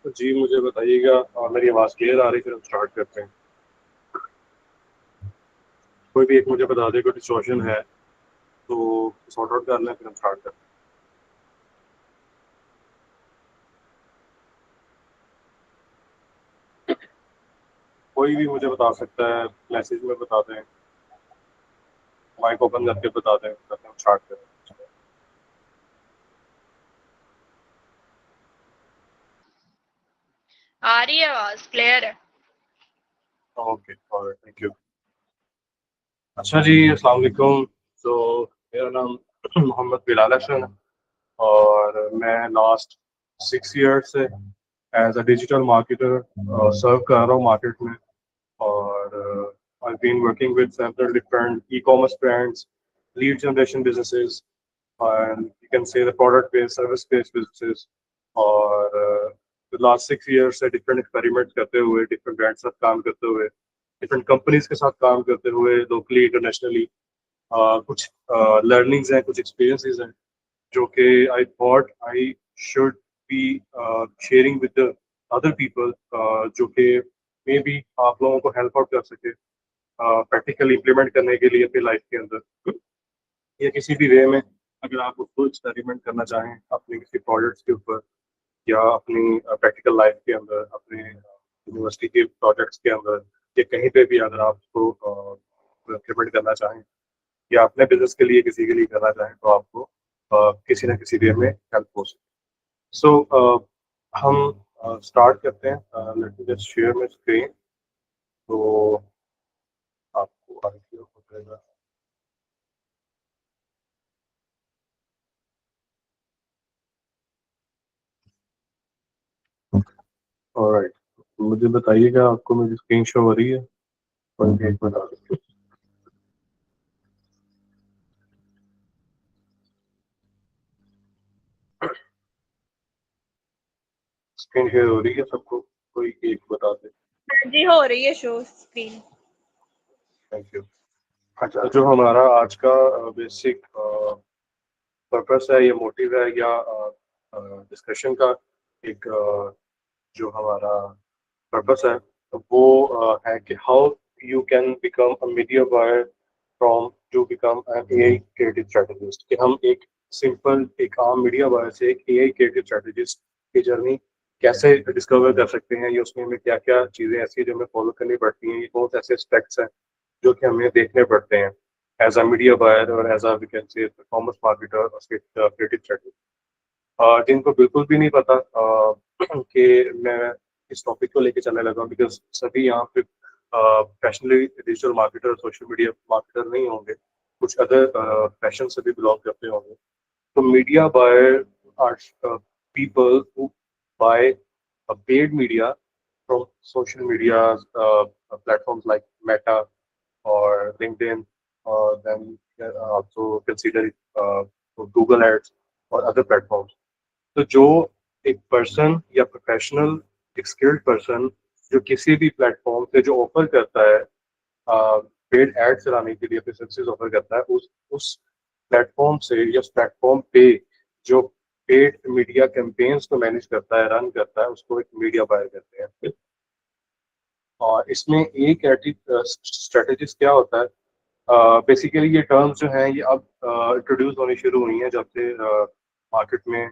जी, मुझे बताइएगा। मेरी आवाज़ क्लियर आ रही है? फिर हम स्टार्ट करते हैं। कोई भी एक मुझे बता दे, कोई डिस्टॉर्शन है तो सॉर्ट आउट कर लें, फिर हम स्टार्ट करते हैं। कोई भी मुझे बता सकता है, मैसेज में बता दें, माइक ओपन करके बता दें, फिर हम स्टार्ट करें। आ रही है आवाज, क्लियर है। Okay, alright, thank you. अच्छा जी, अस्सलाम वालेकुम। तो मेरा नाम मोहम्मद बिलाल हसन है और मैं लास्ट 6 ईयर्स से एज अ डिजिटल मार्केटर सर्व कर रहा हूँ मार्केट में। और I've been working with several different e-commerce brands, lead generation businesses, and you can say the product-based, service-based businesses. और the last 6 years से different experiments करते हुए, different brands के साथ काम करते हुए, different companies के साथ काम करते हुए, locally, internationally, कुछ learnings हैं, कुछ experiences हैं जो कि I thought I should be sharing with the other people, जो कि मे बी आप लोगों को हेल्प आउट कर सके प्रैक्टिकल इम्प्लीमेंट करने के लिए अपनी लाइफ के अंदर, या किसी भी वे में अगर आप उसको एक्सपेरिमेंट करना चाहें अपने किसी प्रोजेक्ट्स के ऊपर, या अपनी प्रैक्टिकल लाइफ के अंदर, अपने यूनिवर्सिटी के प्रोजेक्ट्स के अंदर, या कहीं पे भी अगर आप उसको इम्प्लीमेंट करना चाहें या अपने बिजनेस के लिए किसी के लिए करना चाहें, तो आपको किसी ना किसी वे में हेल्प हो सके। सो हम स्टार्ट करते हैं। Let me just share my screen, तो आपको आइडिया हो जाएगा। ऑलराइट, मुझे बताइएगा आपको मेरी स्क्रीन शो हो रही है? और एक बता दीजिए। स्क्रीन शेयर हो रही है सबको? कोई एक बता दे। हाँ जी, हो रही है शो स्क्रीन। Thank you. अच्छा, जो हमारा आज का बेसिक पर्पस है, या मोटिव है, या डिस्कशन का एक जो हमारा पर्पस है, वो है कि how you can become a media buyer from to become an AI creative strategist. कि हम एक सिंपल, एक आम मीडिया बायर से एक एआई क्रिएटिव स्ट्रेटजिस्ट की जर्नी कैसे डिस्कवर कर सकते हैं, या उसमें हमें क्या क्या चीज़ें ऐसी हैं जो हमें फॉलो करनी पड़ती हैं, ये बहुत ऐसे एस्पेक्ट्स हैं जो कि हमें देखने पड़ते हैं एज अ मीडिया बायर और as a we can say performance marketer और क्रिएटिव स्ट्रेटजिस्ट। जिनको बिल्कुल भी नहीं पता कि मैं इस टॉपिक को लेके चलने लगा, बिकॉज सभी यहाँ पे professionally digital marketer, social media marketer नहीं होंगे, कुछ अदर पैशन से भी बिलोंग करते होंगे। तो media buyer are people who buy paid media from social media platforms like Meta or LinkedIn, or then also consider Google Ads or other platforms. तो जो एक पर्सन या प्रोफेशनल, एक स्किल्ड पर्सन जो किसी भी प्लेटफॉर्म पे जो ऑफर करता है, पेड एड चलाने के लिए अपने सर्विसेज ऑफर करता है, उस प्लेटफॉर्म से या उस प्लेटफॉर्म पे जो पेड मीडिया कैंपेन्स को मैनेज करता है, रन करता है, उसको एक मीडिया बायर कहते हैं। और इसमें एक स्ट्रेटेजिस्ट क्या होता है, बेसिकली ये टर्म्स जो हैं ये अब इंट्रोड्यूस होनी शुरू हुई हैं जब से मार्केट में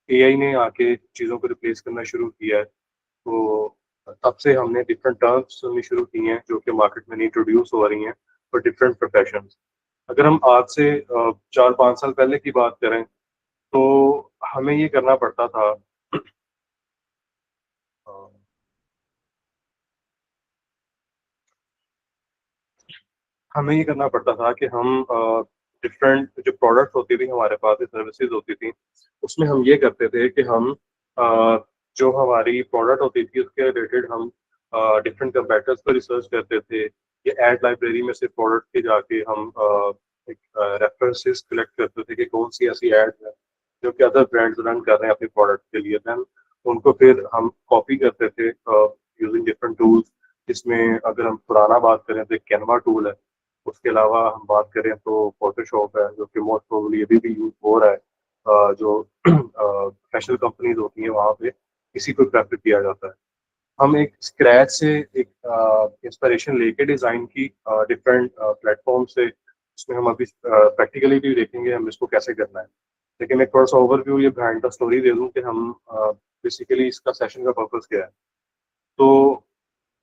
एआई ने आके चीज़ों को रिप्लेस करना शुरू किया है। तो तब से हमने डिफरेंट टर्म्स सुननी शुरू की हैं जो कि मार्केट में इंट्रोड्यूस हो रही हैं फॉर डिफरेंट प्रोफेशंस। अगर हम आज से 4-5 साल पहले की बात करें, तो हमें ये करना पड़ता था, अ, हमें ये करना पड़ता था कि हम डिफरेंट जो प्रोडक्ट्स होती थी हमारे पास, सर्विसेज होती थी, उसमें हम ये करते थे कि हम जो हमारी प्रोडक्ट होती थी उसके रिलेटेड हम डिफरेंट कंपेटर्स पर रिसर्च करते थे, या एड लाइब्रेरी में से प्रोडक्ट के जाके हम एक रेफरेंसेस कलेक्ट करते थे कि कौन सी ऐसी एड है जो कि अदर ब्रांड्स रन कर रहे हैं अपने प्रोडक्ट के लिए। देन उनको फिर हम कॉपी करते थे यूजिंग डिफरेंट टूल्स, जिसमें अगर हम पुराना बात करें तो कैनवा टूल है। उसके अलावा हम बात करें तो फोटोशॉप है, जो कि मोस्ट प्रोबेबली अभी भी यूज हो रहा है। जो प्रोफेशनल कंपनीज होती हैं वहाँ पे इसी को प्रेफर किया जाता है। हम एक स्क्रैच से एक इंस्पिरेशन लेके डिज़ाइन की डिफरेंट प्लेटफॉर्म से, उसमें हम अभी प्रैक्टिकली भी देखेंगे हम इसको कैसे करना है। लेकिन एक थोड़ा सा ओवरव्यू ये बिहाइंड द स्टोरी दे दूँ कि हम बेसिकली इसका सेशन का पर्पस क्या है। तो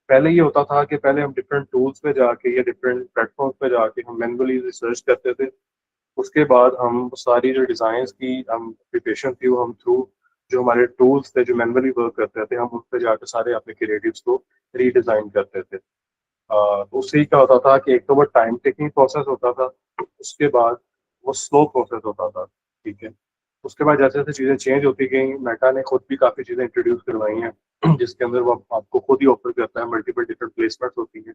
पहले ये होता था कि पहले हम डिफरेंट टूल्स पे जाके या डिफरेंट प्लेटफॉर्म्स पे जाके हम मैनुअली रिसर्च करते थे। उसके बाद हम सारी जो डिज़ाइंस की हम प्रिपरेशन थी वो हम थ्रू जो हमारे टूल्स थे जो मैनुअली वर्क करते थे, हम उन पे जाके सारे अपने क्रिएटिव्स को रीडिज़ाइन करते थे। तो उससे ही क्या होता था कि एक तो वो टाइम टेकिंग प्रोसेस होता था, उसके बाद वो स्लो प्रोसेस होता था, ठीक है। उसके बाद जैसे-जैसे चीज़ें चेंज होती गईं, मेटा ने खुद भी काफ़ी चीज़ें इंट्रोड्यूस करवाई हैं, जिसके अंदर वो आपको खुद ही ऑफ़र करता है, मल्टीपल डिफरेंट प्लेसमेंट्स होती हैं।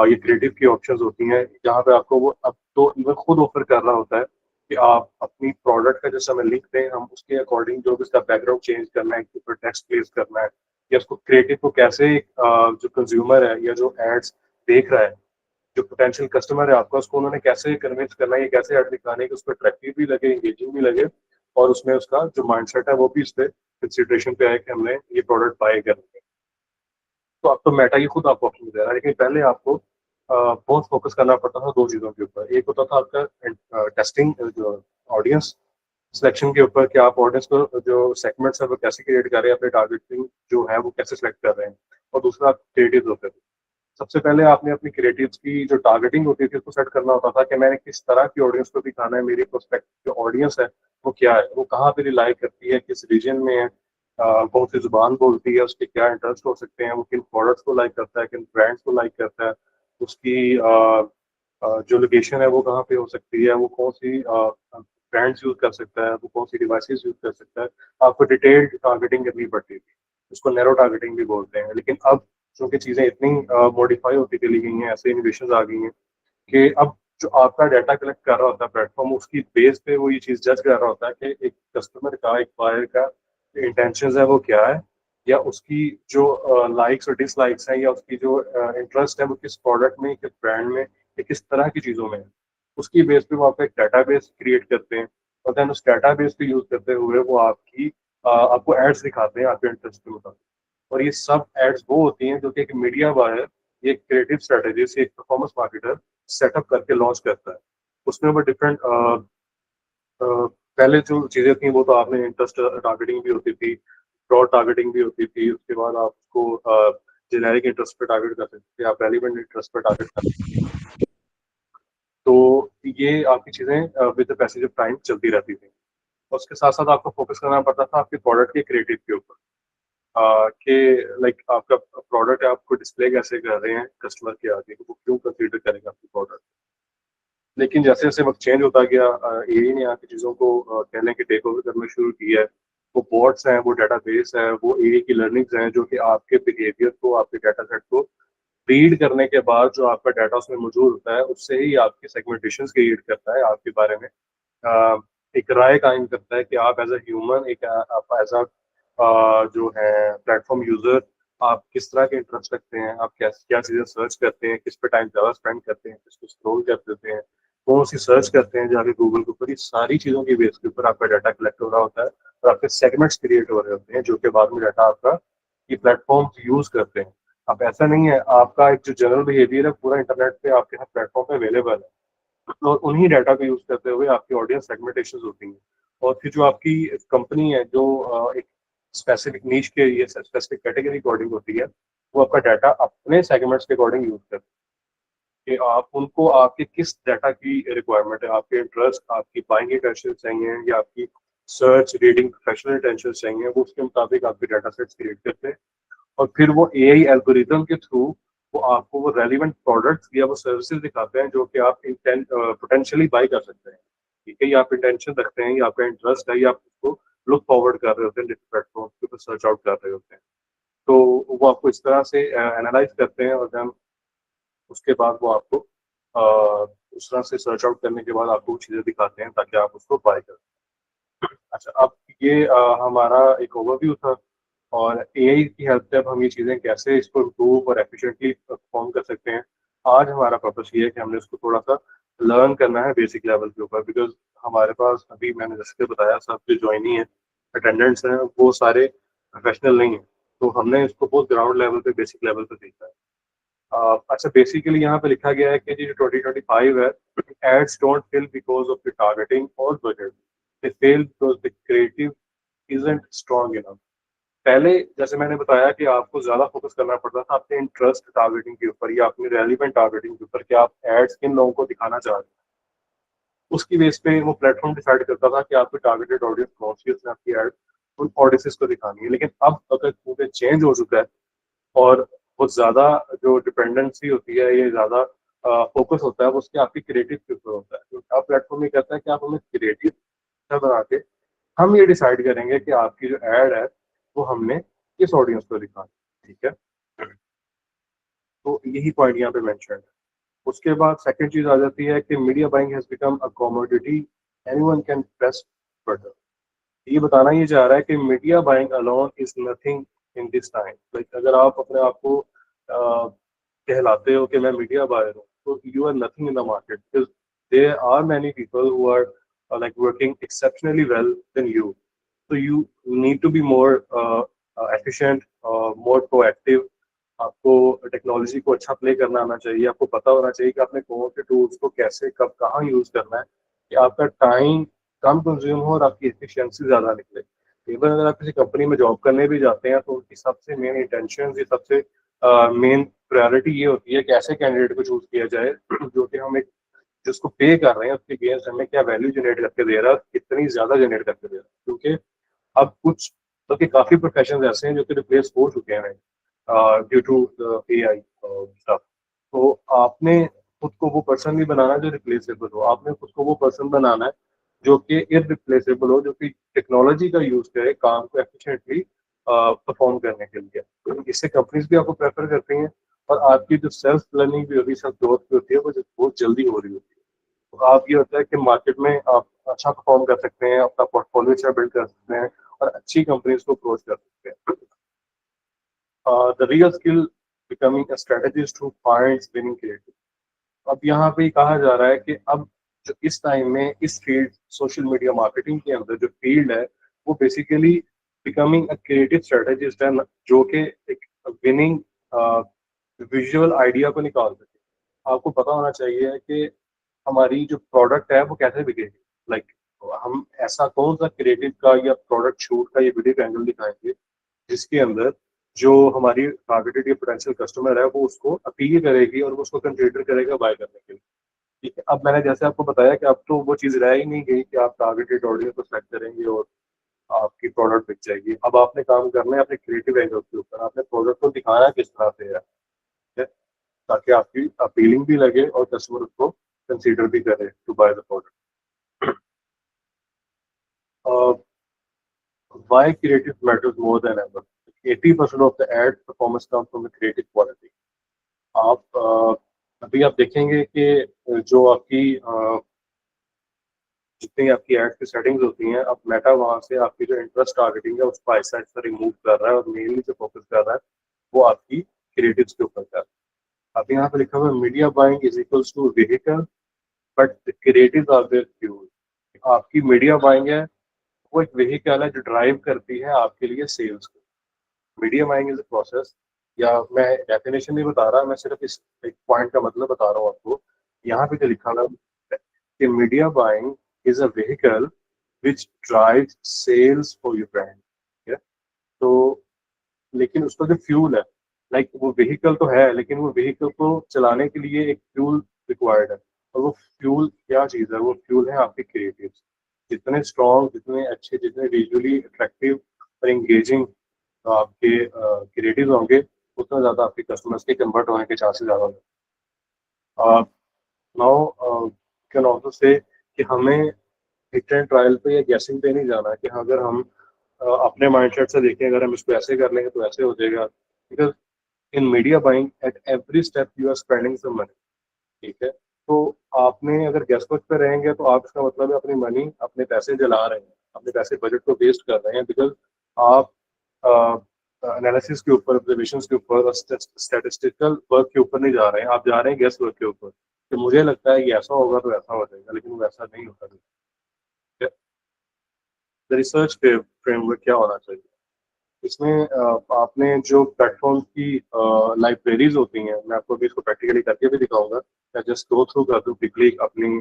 ये क्रिएटिव की ऑप्शंस होती हैं, जहाँ पे आपको वो अब तो इवन खुद ऑफ़र कर रहा होता है कि आप अपनी प्रोडक्ट का जैसे हमें लिंक दें, हम उसके अकॉर्डिंग जो भी उसका बैकग्राउंड चेंज करना है, उसके ऊपर टेक्स्ट प्लेस करना है या उसको क्रिएटिव को कैसे जो कंज़्यूमर है या जो एड्स देख रहा है, जो पोटेंशियल कस्टमर है आपका, उसको उन्होंने कैसे कन्विंस करना है, ये कैसे ऐड दिखाने हैं कि उसको अट्रैक्टिव भी लगे, एंगेजिंग भी लगे और उसमें उसका जो माइंडसेट है वो भी इस पे कंसिडरेशन पे आए कि हमने ये प्रोडक्ट बाय करनी है। तो अब तो मेटा ही खुद आपको ऑप्शन दे रहा है, लेकिन पहले आपको बहुत फोकस करना पड़ता था 2 चीज़ों के ऊपर। एक होता था आपका टेस्टिंग जो ऑडियंस सिलेक्शन के ऊपर कि आप ऑडियंस को जो सेगमेंट्स है वो कैसे क्रिएट कर रहे हैं, अपने टारगेटिंग जो है वो कैसे सेलेक्ट कर रहे हैं और दूसरा क्रिएटिव होते थे। सबसे पहले आपने अपनी क्रिएटिव्स की जो टारगेटिंग होती थी उसको सेट करना होता था कि मैंने किस तरह की ऑडियंस को दिखाना है, मेरी प्रोस्पेक्टिव जो ऑडियंस है वो क्या है, वो कहाँ पे रिलाई करती है, किस रीजन में है, कौन सी जुबान बोलती है, उसके क्या इंटरेस्ट हो सकते हैं, वो किन प्रोडक्ट्स को लाइक करता है, किन ब्रांड्स को लाइक करता है, उसकी जो लोकेशन है वो कहाँ पे हो सकती है, वो कौन सी ब्रांड्स यूज़ कर सकता है, वो कौन सी डिवाइसेस यूज़ कर सकता है। आपको डिटेल्ड टारगेटिंग करनी पड़ती थी, उसको नैरो टारगेटिंग भी बोलते हैं। लेकिन अब चूँकि चीज़ें इतनी मॉडिफाई होती चली गई हैं, ऐसे इनोवेशंस आ गई हैं कि अब जो आपका डाटा कलेक्ट कर रहा होता है प्लेटफ़ॉर्म, उसकी बेस पे वो ये चीज़ जज कर रहा होता है कि एक कस्टमर का, एक बायर का इंटेंशंस है वो क्या है, या उसकी जो लाइक्स और डिसलाइक्स हैं या उसकी जो इंटरेस्ट है वो किस प्रोडक्ट में, किस ब्रांड में या किस तरह की चीज़ों में है। उसकी बेस पे वो आपका एक डाटाबेस क्रिएट करते हैं और देन उस डाटाबेस को यूज़ करते हुए वो आपको एड्स दिखाते हैं आपके इंटरेस्ट के मुताबिक। और ये सब एड्स वो होती हैं जो कि एक मीडिया बायर, ये क्रिएटिव स्ट्रेटजी से एक परफॉर्मेंस मार्केटर सेटअप करके लॉन्च करता है। उसमें वो डिफरेंट पहले जो चीज़ें थी वो तो आपने इंटरेस्ट टारगेटिंग भी होती थी, ब्रॉड टारगेटिंग भी होती थी, उसके बाद आप उसको जेनेरिक इंटरेस्ट पे टारगेट कर सकते थे, आप रेलेवेंट इंटरेस्ट पे टारगेट कर सकते थे। तो ये आपकी चीज़ें with the passage of time चलती रहती थी। और उसके साथ-साथ आपको फोकस करना पड़ता था आपके प्रोडक्ट के क्रिएटिव के ऊपर। कि लाइक आपका प्रोडक्ट है, आपको डिस्प्ले कैसे कर रहे हैं कस्टमर के आगे, वो क्यों कंसीडर करेगा आपकी प्रोडक्ट। लेकिन जैसे-जैसे वक़्त चेंज होता गया, एआई ने आके चीज़ों को कह लें कि टेक ओवर करना शुरू किया है। वो बॉट्स हैं, वो डेटाबेस है, वो एआई की लर्निंग्स हैं जो कि आपके बिहेवियर को, आपके डाटा सेट को रीड करने के बाद जो आपका डाटा उसमें मौजूद होता है, उससे ही आपकी सेगमेंटेशंस क्रिएट करता है आपके बारे में। अ, एक राय कायम करता है कि आप एज़ अ ह्यूमन, आप एज़ अ जो है प्लेटफ़ॉर्म यूज़र, आप किस तरह के इंटरेस्ट रखते हैं, आप क्या चीज़ें सर्च करते हैं, किस पे टाइम ज़्यादा स्पेंड करते हैं, किसको स्क्रॉल कर देते हैं, कौन-सी सर्च करते हैं जाके गूगल के ऊपर। ये सारी चीज़ों की बेस के ऊपर आपका डाटा कलेक्ट हो रहा होता है और आपके सेगमेंट्स क्रिएट हो रहे होते हैं, जो कि बाद में डाटा आपका ये प्लेटफ़ॉर्म्स यूज़ करते हैं। अब ऐसा नहीं है, आपका एक जो जनरल बिहेवियर है पूरा इंटरनेट पे आपके हर प्लेटफ़ॉर्म पे अवेलेबल है। और उन्हीं डाटा को यूज़ करते हुए आपकी ऑडियंस सेगमेंटेशंस होती हैं। और फिर जो आपकी कंपनी है जो एक स्पेसिफिक नीश के लिए स्पेसिफिक कैटेगरी के अकॉर्डिंग होती है, वो आपका डाटा अपने सेगमेंट्स के अकॉर्डिंग यूज़ करती है कि आप उनको आपके किस डाटा की रिक्वायरमेंट है, आपके इंटरेस्ट, आपकी बाइंग इंटेंशन चाहिए या आपकी सर्च, रीडिंग, प्रोफेशनल इंटेंशन चाहिए, वो उसके मुताबिक आपके डाटा सेट्स क्रिएट करते हैं। और फिर वो एआई एल्गोरिदम के थ्रू वो आपको वो रेलेवेंट प्रोडक्ट्स या वो सर्विसेज दिखाते हैं जो कि आप पोटेंशियली बाय कर सकते हैं। ठीक है, ये आप इंटेंशन रखते हैं, ये आपका इंटरेस्ट है, या आप उसको लुक फॉरवर्ड कर रहे होते हैं, डिफरेंट प्लेटफॉर्म के ऊपर सर्च आउट कर रहे होते हैं। तो वो आपको इस तरह से एनालाइज करते हैं और देन उसके बाद वो आपको उस तरह से सर्च आउट करने के बाद आपको वो चीज़ें दिखाते हैं ताकि आप उसको बाय करें। अच्छा, अब ये हमारा एक ओवरव्यू था और एआई की हेल्प से अब हम ये चीज़ें कैसे इसको इम्प्रूव और एफिशिएंटली परफॉर्म कर सकते हैं। आज हमारा पर्पस ये है कि हमने इसको थोड़ा-सा लर्न करना है बेसिक लेवल के ऊपर, बिकॉज़ हमारे पास अभी मैंने जैसे कि बताया सब जो जॉइनी है, अटेंडेंट्स हैं, वो सारे प्रोफेशनल नहीं है, तो हमने इसको बहुत ग्राउंड लेवल पे, बेसिक लेवल पे देखा है। अच्छा, बेसिकली यहाँ पे लिखा गया है कि जी जो 2025 है, ads don't fail because of the targeting और budget, they fail because the creative isn't strong enough. पहले जैसे मैंने बताया कि आपको ज्यादा फोकस करना पड़ता था अपने इंटरेस्ट टारगेटिंग के ऊपर या अपनी रेलिवेंट टारगेटिंग के ऊपर, कि आप एड्स किन लोगों को दिखाना चाह रहे हैं। उसकी बेस पे वो प्लेटफॉर्म डिसाइड करता था कि आपकी टारगेटेड ऑडियंस कौन सी है, उसने आपकी एड उन ऑडियंसेस को दिखानी है। लेकिन अब अगर पूरे चेंज हो चुका है और बहुत ज्यादा जो डिपेंडेंसी होती है, ये ज्यादा फोकस होता है वो उसके आपकी क्रिएटिव के ऊपर होता है। तो अब प्लेटफॉर्म ये कहता है कि आप हमें क्रिएटिव बना के हम ये डिसाइड करेंगे कि आपकी जो एड है वो हमने किस ऑडियंस को दिखाना है। ठीक है, तो यही पॉइंट यहाँ पे मेंशन है। उसके बाद सेकंड चीज आ जाती है कि media buying has become a commodity, anyone can press button. ये बताना ये चाह रहा है कि media buying alone is nothing in this time. Like अगर आप अपने आप को कहलाते हो कि मैं मीडिया बायर हूँ, तो you are nothing in the market, because there are many people who are like working exceptionally well then you. तो you need to be more efficient, more proactive. आपको टेक्नोलॉजी को अच्छा प्ले करना आना चाहिए, आपको पता होना चाहिए कि आपने कौन से टूल्स को कैसे कब कहाँ यूज करना है, कि आपका टाइम कम कंज्यूम हो और आपकी एफिशिएंसी ज़्यादा निकले। इवन अगर आप किसी कंपनी में जॉब करने भी जाते हैं तो उनकी सबसे मेन इंटेंशन, ये सबसे मेन प्रायोरिटी ये होती है कि ऐसे कैंडिडेट को चूज किया जाए जो कि हम एक जिसको पे कर रहे हैं उसके अगेंस्ट हमें क्या वैल्यू जनरेट करके दे रहा है, कितनी ज्यादा जनरेट करके दे रहा है। क्योंकि अब कुछ बल्कि काफी प्रोफेशन ऐसे हैं जो कि रिप्लेस हो चुके हैं ड्यू टू AI स्टफ। तो आपने खुद को वो पर्सन नहीं बनाना जो रिप्लेसेबल हो, आपने खुद को वो पर्सन बनाना है जो कि इररिप्लेसेबल हो, जो कि टेक्नोलॉजी का यूज करे काम को एफिशिएंटली परफॉर्म करने के लिए। तो इससे कंपनीज भी आपको प्रेफर करती हैं और आपकी जो सेल्फ लर्निंग भी होती है, सेल्फ ग्रोथ भी होती है, वो बहुत जल्दी हो रही होती है। तो आप ये होता है कि मार्केट में आप अच्छा परफॉर्म कर सकते हैं, अपना पोर्टफोलियो अच्छा बिल्ड कर सकते हैं और अच्छी कंपनीज को अप्रोच कर सकते हैं। The real skill becoming a strategist who finds winning creative. अब यहाँ पे कहा जा रहा है कि अब जो इस टाइम में इस फील्ड सोशल मीडिया मार्केटिंग के अंदर जो फील्ड है वो basically becoming a creative strategist है, जो कि एक विनिंग विजुअल आइडिया को निकाल सके। आपको पता होना चाहिए कि हमारी जो प्रोडक्ट है वो कैसे बिकेगी। लाइक हम ऐसा कौन सा क्रिएटिव का या प्रोडक्ट शूट का या वीडियो एंगल दिखाएंगे जिसके अंदर जो हमारी टारगेटेड या पोटेंशियल कस्टमर है वो उसको अपील करेगी और वो उसको कंसिडर करेगा बाय करने के लिए। ठीक है, अब मैंने जैसे आपको बताया कि अब तो वो चीज़ रह ही नहीं गई कि आप टारगेटेड ऑडियंस को सेलेक्ट करेंगे और आपकी प्रोडक्ट बिक जाएगी। अब आपने काम करना है अपने क्रिएटिव एंगल के ऊपर, आपने प्रोडक्ट को दिखाना किस तरह से है, ठीक है? ताकि आपकी अपीलिंग भी लगे और कस्टमर उसको कंसीडर भी करे to buy the product. Why creative matters more than ever? 80% of the ad performance comes from the creative quality. आप अभी आप देखेंगे कि जो आपकी जितनी आपकी एड की सेटिंग्स होती हैं, अब मेटा वहाँ से आपकी जो इंटरेस्ट टारगेटिंग है उसको आहिस्ता आहिस्ता रिमूव कर रहा है और मेनली जो फोकस कर रहा है वो आपकी क्रिएटिव्स के ऊपर कर रहा है। अब यहाँ पे लिखा हुआ है media buying is equals to vehicle but the creatives are their fuel. आपकी मीडिया बाइंग है वो एक व्हीकल है जो ड्राइव करती है आपके लिए सेल्स को। Media buying is a process, या मैं डेफिनेशन नहीं बता रहा, मैं सिर्फ इस एक पॉइंट का मतलब बता रहा हूँ आपको। यहाँ पे जो लिखा हुआ है कि media buying is a vehicle which drive sales for your brand. ठीक है, तो लेकिन उसका जो फ्यूल है, लाइक वो व्हीकल तो है लेकिन वो व्हीकल को चलाने के लिए एक फ्यूल रिक्वायर्ड है। और वो फ्यूल क्या चीज़ है? वो फ्यूल है आपके क्रिएटिव। जितने स्ट्रॉन्ग, जितने अच्छे, जितने विजुअली अट्रैक्टिव और इंगेजिंग आपके क्रिएटिव होंगे उतना ज़्यादा आपके कस्टमर्स के कन्वर्ट होने के चांसेस ज़्यादा होंगे। नाउ कैन ऑल्सो से कि हमें हिट एंड ट्रायल पे या गैसिंग पे नहीं जाना है कि हाँ, अगर हम अपने माइंडसेट से देखें, अगर हम इसको ऐसे कर लेंगे तो ऐसे हो जाएगा। Because in media buying at every step you are spending some money. ठीक है, तो आपने अगर गेस्ट वर्क पे रहेंगे तो आप, इसका मतलब है अपनी मनी, अपने पैसे जला रहे हैं, अपने पैसे बजट को वेस्ट कर रहे हैं। बिकॉज आप एनालिसिस के ऊपर, ऑब्जर्वेशन के ऊपर और स्टैटिस्टिकल वर्क के ऊपर नहीं जा रहे हैं, आप जा रहे हैं गेस्ट वर्क के ऊपर कि मुझे लगता है ये ऐसा होगा तो ऐसा हो जाएगा, लेकिन वो ऐसा नहीं होता। द रिसर्च फ्रेमवर्क क्या होना चाहिए? इसमें आपने जो प्लेटफॉर्म की लाइब्रेरीज होती हैं, मैं आपको अभी इसको प्रैक्टिकली करके भी दिखाऊंगा। मैं जस्ट गो थ्रू कर दूँ क्विकली अपनी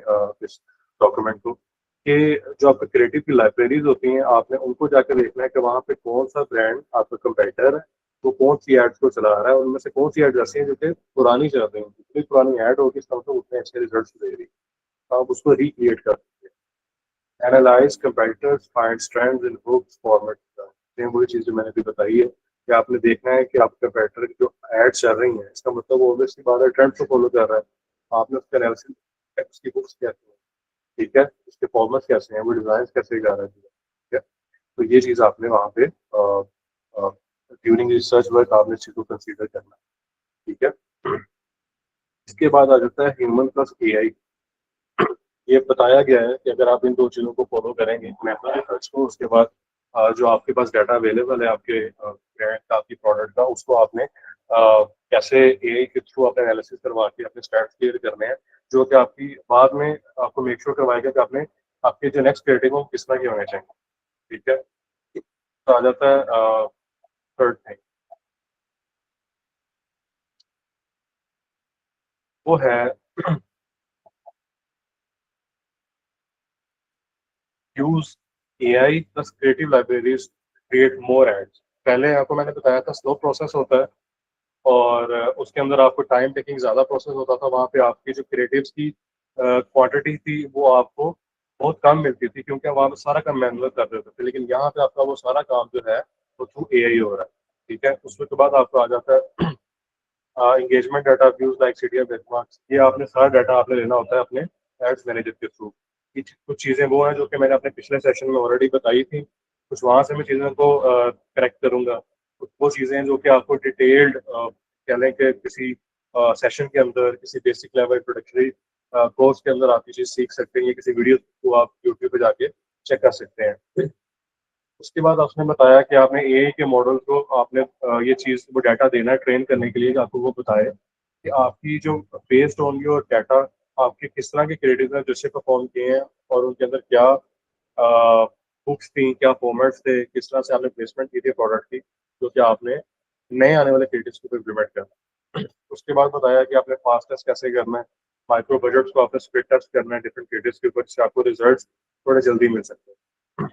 इस डॉक्यूमेंट को, कि जो आपके क्रिएटिव की लाइब्रेरीज होती हैं, आपने उनको जाकर देखना है कि वहाँ पे कौन सा ब्रांड आपका कंपेटिटर है, वो कौन सी एड्स को चला रहा है, उनमें से कौन सी एड्स ऐसी हैं जो कि पुरानी चल रही हैं। जितनी पुरानी एड होगी इसका मतलब उतने अच्छे रिजल्ट दे रही है। तो आप उसको रिक्रिएट कर सकते हैं। Analyse competitors, find trends in books format. Same वही चीज़ जो मैंने अभी बताई है कि आपने देखना है कि आपके कंपेटिटर की जो एड्स चल रही हैं, इसका मतलब वो ऑब्वियसली बात है ट्रेंड को फॉलो कर रहा है। आपने उसका एनालिसिस, उसकी बुक्स कैसी हैं, ठीक है, उसके फॉर्मेट्स कैसे हैं, वो डिजाइन कैसे कर रहा है, ठीक है। तो ये चीज़ आपने वहाँ पे ड्यूरिंग रिसर्च वर्क आपने इस चीज़ को कंसीडर करना है, ठीक है। इसके बाद आ जाता है ह्यूमन प्लस एआई। ये बताया गया है कि अगर आप इन दो चीज़ों को फॉलो करेंगे, मेथड रिसर्च को, उसके बाद जो आपके पास डाटा अवेलेबल है आपके ब्रांड का, आपकी प्रोडक्ट का, उसको आपने कैसे एआई के थ्रू अपने एनालिसिस करवा के अपने स्टैट्स क्लियर करने हैं, जो कि आपकी बाद में आपको मेक श्योर करवाएगा कि आपने आपके जो नेक्स्ट क्रिएटिव हो किस तरह के होने चाहिए, ठीक है। तो आ जाता है थर्ड थिंग, वो है use AI plus creative libraries create more ads. पहले आपको मैंने बताया था स्लो प्रोसेस होता है, और उसके अंदर आपको टाइम टेकिंग ज़्यादा प्रोसेस होता था। वहाँ पे आपकी जो क्रिएटिव्स की क्वांटिटी थी वो आपको बहुत कम मिलती थी, क्योंकि वहाँ पे सारा काम मैनुअल कर देते थे। लेकिन यहाँ पे आपका वो सारा काम जो है वो थ्रू एआई हो रहा है, ठीक है। उसके बाद आपको आ जाता है engagement data, views, like, CDF, benchmarks. ये आपने सारा डाटा आपने लेना होता है अपने एड्स मैनेजर के थ्रू। कुछ चीज़ें वो हैं जो कि मैंने अपने पिछले सेशन में ऑलरेडी बताई थी, कुछ वहाँ से मैं चीज़ों को करेक्ट करूँगा। कुछ वो चीज़ें हैं जो कि आपको डिटेल्ड कह लें कि किसी सेशन के अंदर, किसी बेसिक लेवल प्रोडक्टरी कोर्स के अंदर आप ये चीज़ सीख सकते हैं, या किसी वीडियो को आप यूट्यूब पे जाके चेक कर सकते हैं। उसके बाद आपने बताया कि आपने एआई के मॉडल को आपने ये चीज़ वो डाटा देना है ट्रेन करने के लिए, कि आपको वो बताए कि आपकी जो बेस्ड ऑन योर डाटा आपके किस तरह के क्रिएटिव हैं जो अच्छे परफॉर्म किए हैं, और उनके अंदर क्या बुक्स थी, क्या फॉर्मेट्स थे, किस तरह से आपने प्लेसमेंट की थी प्रोडक्ट की, जो कि आपने नए आने वाले क्रिएटिव्स को इम्प्लीमेंट करना है। उसके बाद बताया कि आपने फास्ट टेस्ट कैसे करना है, माइक्रो बजट्स को आपने स्प्लिट टेस्ट करना है डिफरेंट क्रिएटिव्स के ऊपर, जिससे आपको रिजल्ट थोड़े जल्दी मिल सकते हैं।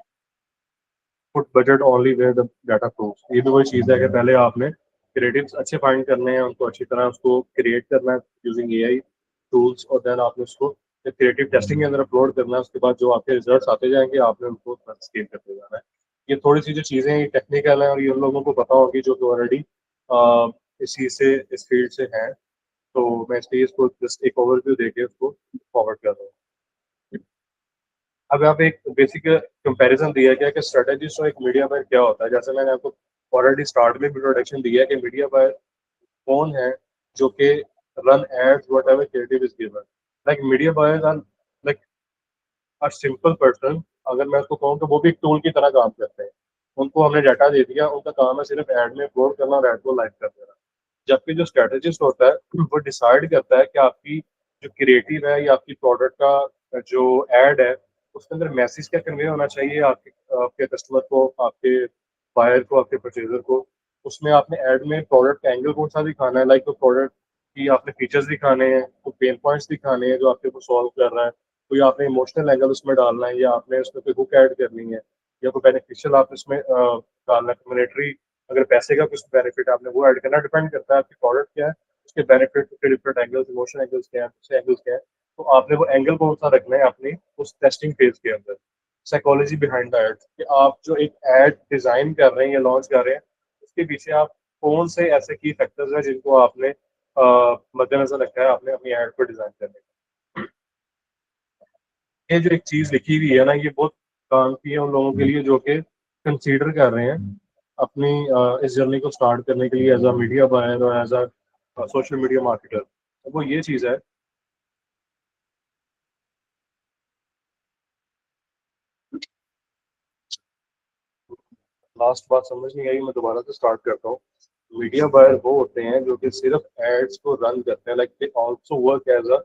Put budget only where the data proves. ये भी वही चीज़ है कि पहले आपने क्रिएटिव्स अच्छे फाइंड करने हैं, उनको अच्छी तरह उसको क्रिएट करना है यूजिंग एआई टूल्स, और देन आपने उसको क्रिएटिव टेस्टिंग के अंदर अपलोड करना है। उसके बाद जो आपके रिजल्ट्स आते जाएंगे आपने उनको स्केल करते जाना है। ये थोड़ी सी जो चीज़ें टेक्निकल हैं, और ये उन लोगों को पता होगी जो कि ऑलरेडी इस चीज़ से, इस फील्ड से हैं। तो मैं इसलिए इसको जस्ट एक ओवरव्यू देके उसको फॉरवर्ड कर रहा हूँ। अब आप एक बेसिक कंपैरिजन दिया गया कि स्ट्रेटेजिस्ट और एक मीडिया बायर क्या होता है। जैसे मैंने आपको ऑलरेडी स्टार्ट में इंट्रोडक्शन दिया है कि मीडिया बायर कौन है, जो कि run ads whatever creative is given. Like media buyers are like a simple person. अगर मैं उसको कहूँ तो वो भी एक टूल की तरह काम करते हैं। उनको हमने डाटा दे दिया, उनका काम है सिर्फ एड में अपलोड करना और एड को लाइक कर देना। जबकि जो स्ट्रेटेजिस्ट होता है वो डिसाइड करता है कि आपकी जो क्रिएटिव है या आपकी प्रोडक्ट का जो एड है, उसके अंदर मैसेज क्या कन्वे होना चाहिए आपके आपके कस्टमर को, आपके बायर को, आपके परचेजर को। उसमें आपने ऐड में प्रोडक्ट का एंगल कौन सा दिखाना है, लाइक तो प्रोडक्ट की आपने फीचर्स दिखाने हैं, तो पेन पॉइंट्स दिखाने हैं जो आपके को सॉल्व कर रहा है, कोई आपने इमोशनल एंगल उसमें डालना है, या आपने उसमें कोई हुक ऐड करनी है, या कोई बेनिफिशियल आप इसमें डालना है, कम्युनिटी, अगर पैसे का कुछ बेनिफिट आपने वो ऐड करना। डिपेंड करता है आपकी प्रोडक्ट क्या है, उसके बेनिफिट के डिफरेंट एंगल्स, इमोशनल एंगल्स क्या है, दूसरे एंगल्स क्या है। तो आपने वो एंगल कौन सा रखना है अपनी उस टेस्टिंग फेज के अंदर। साइकोलॉजी बिहाइंड द एड, कि आप जो एक एड डिजाइन कर रहे हैं या लॉन्च कर रहे हैं, उसके पीछे आप कौन से ऐसे की फैक्टर्स हैं जिनको आपने मद्देनजर रखा है आपने अपनी एड को डिजाइन करने में। ये जो एक चीज लिखी हुई है ना, ये बहुत काम की है उन लोगों के लिए जो कि कंसीडर कर रहे हैं अपनी इस जर्नी को स्टार्ट करने के लिए एज अ मीडिया बायर और as a social media marketer. तो वो ये चीज़ है। लास्ट बात समझ नहीं आई, मैं दोबारा से स्टार्ट करता हूँ। मीडिया बायर वो होते हैं जो कि सिर्फ एड्स को रन करते हैं, like they also work as a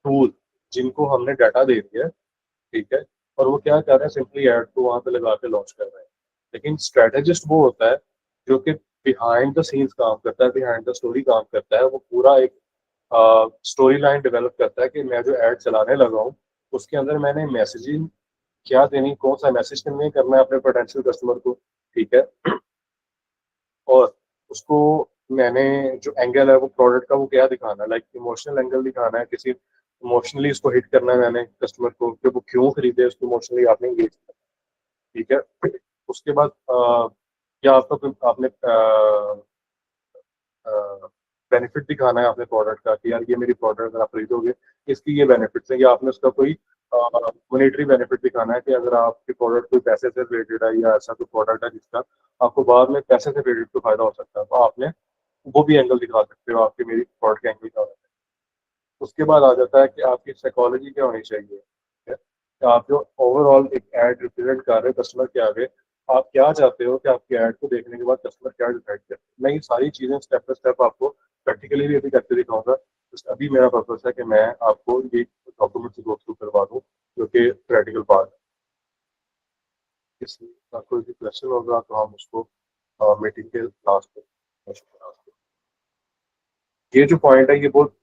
tool, जिनको हमने डाटा दे दिया, ठीक है, और वो क्या कर रहे हैं, सिंपली एड को वहां पे लगा के लॉन्च कर रहे हैं। लेकिन स्ट्रेटेजिस्ट वो होता है जो कि बिहाइंड द सीन्स काम करता है, बिहाइंड द स्टोरी काम करता है। वो पूरा एक स्टोरी लाइन डेवलप करता है कि मैं जो ऐड चलाने लगा हूँ उसके अंदर मैंने मैसेजिंग क्या देनी, कौन सा मैसेज कन्वे करना है अपने पोटेंशियल कस्टमर को, ठीक है। और उसको मैंने जो एंगल है वो प्रोडक्ट का वो क्या दिखाना है, लाइक इमोशनल एंगल दिखाना है, किसी इमोशनली उसको हिट करना है मैंने कस्टमर को कि वो क्यों खरीदे, उसको इमोशनली आपने इंगेज किया, ठीक है। उसके बाद या आपका आपने बेनिफिट दिखाना है अपने प्रोडक्ट का कि यार ये मेरी प्रोडक्ट अगर आप खरीदोगे इसकी ये बेनिफिट्स हैं, या आपने उसका कोई मॉनेटरी बेनिफिट दिखाना है कि अगर आपके प्रोडक्ट कोई पैसे से रिलेटेड है या ऐसा कोई प्रोडक्ट है जिसका आपको बाद में पैसे से रिलेटेड कोई फायदा हो सकता है, तो आपने वो भी एंगल दिखा सकते हो, आपकी मेरी प्रोडक्ट का एंगल दिखा सकते हो। उसके बाद आ जाता है कि आपकी साइकोलॉजी क्या होनी चाहिए, ठीक है? कि आप जो ओवरऑल एक एड रिप्रेजेंट कर रहे हो कस्टमर के आगे, आप क्या चाहते हो कि आपकी एड को देखने के बाद कस्टमर क्या डिसाइड करे। मैं ये सारी चीजें स्टेप बाय स्टेप आपको प्रैक्टिकली भी अभी करके दिखाऊंगा। बस अभी मेरा पर्पस है कि मैं आपको ये डॉक्यूमेंट गो थ्रू करवा दूँ जो कि प्रैक्टिकल पार्ट है। इसलिए कोई भी क्वेश्चन होगा तो हम उसको मीटिंग के लास्ट में question करा सकते हैं। ये जो पॉइंट है ये बहुत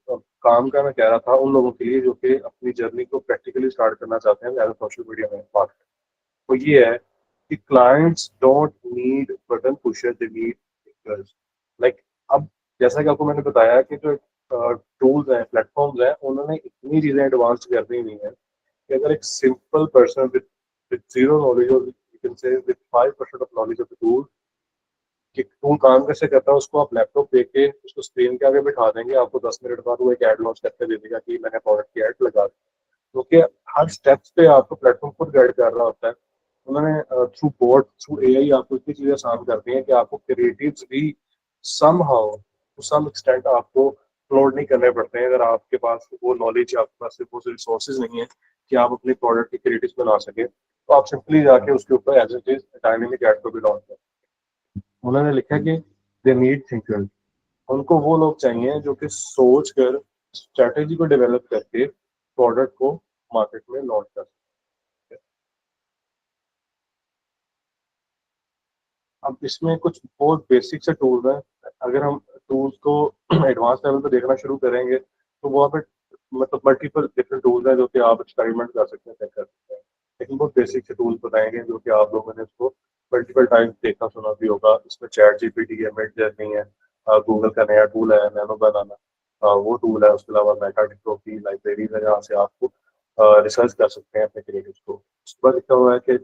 काम का मैं कह रहा था उन लोगों के लिए जो कि अपनी जर्नी को प्रैक्टिकली स्टार्ट करना चाहते हैं एज अ सोशल मीडिया में पार्ट। तो ये है कि clients don't need button pusher, they need thinkers. Like अब जैसा कि आपको मैंने बताया कि जो टूल्स हैं, प्लेटफॉर्म्स हैं, उन्होंने इतनी चीजें एडवांस कर दी हुई हैं कि अगर एक simple person with zero knowledge और you can say with 5% of knowledge of the tool कि टूल काम कैसे करता है उसको आप लैपटॉप देख के उसको स्क्रीन के आगे बिठा देंगे, आपको 10 मिनट बाद वो एक एड लॉन्च करके दे देगा कि मैंने प्रोडक्ट की एड लगा दी। क्योंकि हर स्टेप्स पे आपको प्लेटफॉर्म खुद गाइड कर रहा होता है। उन्होंने थ्रू बोट थ्रू एआई आपको इतनी चीजें आसान कर दी हैं कि आपको क्रिएटिव्स भी somehow to some extent आपको अपलोड नहीं करने पड़ते हैं। अगर आपके पास वो नॉलेज, आपके पास वो रिसोर्सेज नहीं है कि आप अपने प्रोडक्ट के क्रिएटिव्स बना सके, तो आप सिंपली जाके उसके ऊपर as it is dynamic ad को भी लॉन्च करें। उन्होंने लिखा कि दे नीड थिंकर्स, उनको वो लोग चाहिए जो कि सोच कर स्ट्रेटेजी को डेवलप करके प्रोडक्ट को मार्केट में लॉन्च कर सकते हैं। अब इसमें कुछ बहुत बेसिक से टूल्स हैं। अगर हम टूल्स को एडवांस लेवल पे देखना शुरू करेंगे तो वहाँ पे मतलब मल्टीपल डिफरेंट टूल्स हैं जो कि आप एक्सपेरिमेंट कर सकते हैं, चेक कर सकते हैं। लेकिन बहुत बेसिक से टूल्स बताएंगे जो कि आप लोगों ने इसको मल्टीपल टाइम्स देखा सुना भी होगा। इसमें चैट जीपीटी है, मिड जर्नी है, गूगल का नया टूल है नैनो बनाना, वो टूल है। उसके अलावा मेटाडिक्टो की लाइब्रेरीज है जहाँ से आपको रिसर्च कर सकते हैं अपने क्रिएटिव्स को। उसके बाद लिखा हुआ है कि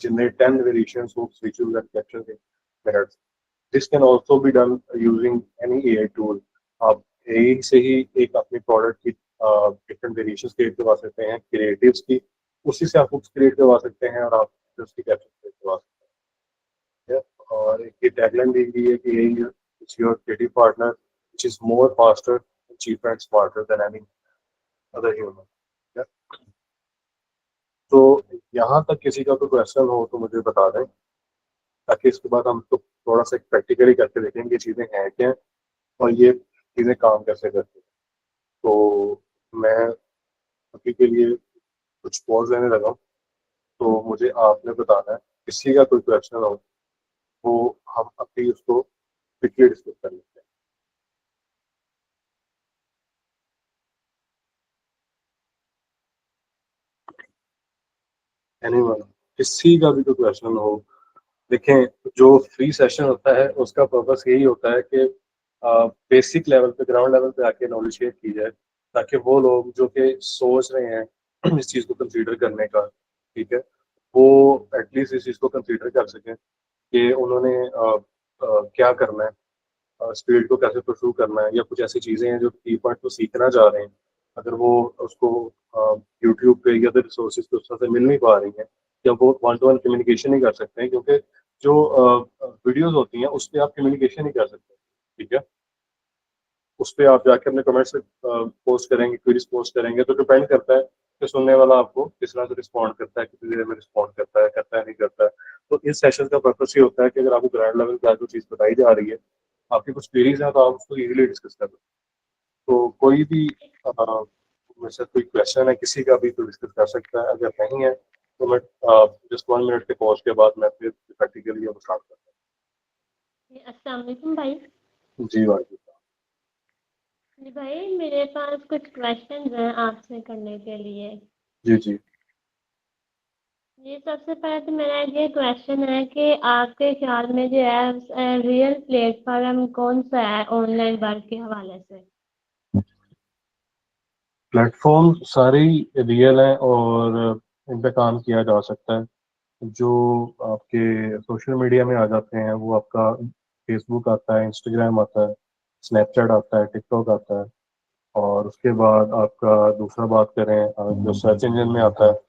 generate 10 variations of visuals and captions in minutes. This can also be done using any AI tool. आप AI से ही एक अपनी प्रोडक्ट की डिफरेंट वेरिएशंस क्रिएट करवा सकते हैं क्रिएटिव्स की, उसी से आप बुक्स क्रिएट करवा सकते हैं और आप उसकी कैप्शन क्रिएट करवा सकते हैं। और एक ये टैगलाइन दी गई है कि AI is your creative partner which is more faster, cheaper and smarter than any other human. Yeah. तो यहाँ तक किसी का कोई क्वेश्चन हो तो मुझे बता दें, ताकि इसके बाद हम तो थोड़ा सा प्रैक्टिकली करके देखेंगे ये चीज़ें हैं क्या और ये चीज़ें काम कैसे करती हैं। तो मैं अभी के लिए कुछ पॉज लेने लगा हूँ, तो मुझे आपने बताना है किसी का कोई क्वेश्चन हो वो हम अभी उसको क्विकली डिस्कस कर लेते हैं। एनीवन, किसी का भी कोई क्वेश्चन हो। देखें, जो फ्री सेशन होता है उसका पर्पस यही होता है कि बेसिक लेवल पे, ग्राउंड लेवल पे आके नॉलेज शेयर की जाए, ताकि वो लोग जो कि सोच रहे हैं इस चीज़ को कंसीडर करने का, ठीक है, वो एटलीस्ट इस चीज़ को कंसीडर कर सकें कि उन्होंने क्या करना है, स्पीड को कैसे परस्यू करना है, या कुछ ऐसी चीज़ें हैं जो की पॉइंट को सीखना चाह रहे हैं। अगर वो उसको यूट्यूब पे या अदर रिसोर्सेज पे उस तरह से मिल नहीं पा रही हैं, या वो वन टू वन कम्युनिकेशन नहीं कर सकते हैं, क्योंकि जो वीडियोस होती हैं उस पर आप कम्युनिकेशन नहीं कर सकते, ठीक है। उस पर आप जाके अपने कमेंट्स पोस्ट करेंगे, क्वेरीज पोस्ट करेंगे, तो डिपेंड करता है कि सुनने वाला आपको किस तरह से रिस्पॉन्ड करता है, कितनी देर में रिस्पॉन्ड करता है नहीं करता है। तो इस सेशन का पर्पस ये होता है कि अगर आपको ग्राउंड लेवल पे जो चीज़ बताई जा रही है, आपकी कुछ क्वेरीज हैं, तो आप उसको इजीली डिस्कस कर सकते हैं। तो कोई भी मेरे से कोई क्वेश्चन है किसी का भी तो डिस्कस कर सकता है, अगर नहीं है तो मैं जस्ट 1 मिनट के पॉज के बाद मैं फिर प्रैक्टिकली अब स्टार्ट करता हूँ। अस्सलाम वालेकुम भाई। जी वाजी। जी भाई, मेरे पास कुछ क्वेश्चंस हैं आपसे करने के लिए। जी जी। ये सबसे पहले तो मेरा ये क्वेश्चन है कि आपके ख्याल में जो है रियल प्लेटफॉर्म कौन सा है ऑनलाइन वर्क के हवाले से? प्लेटफॉर्म सारे ही रियल हैं और इन पे काम किया जा सकता है। जो आपके सोशल मीडिया में आ जाते हैं वो आपका फेसबुक आता है, इंस्टाग्राम आता है, स्नैपचैट आता है, टिकटॉक आता है। और उसके बाद आपका दूसरा बात करें, जो सर्च इंजन में आता है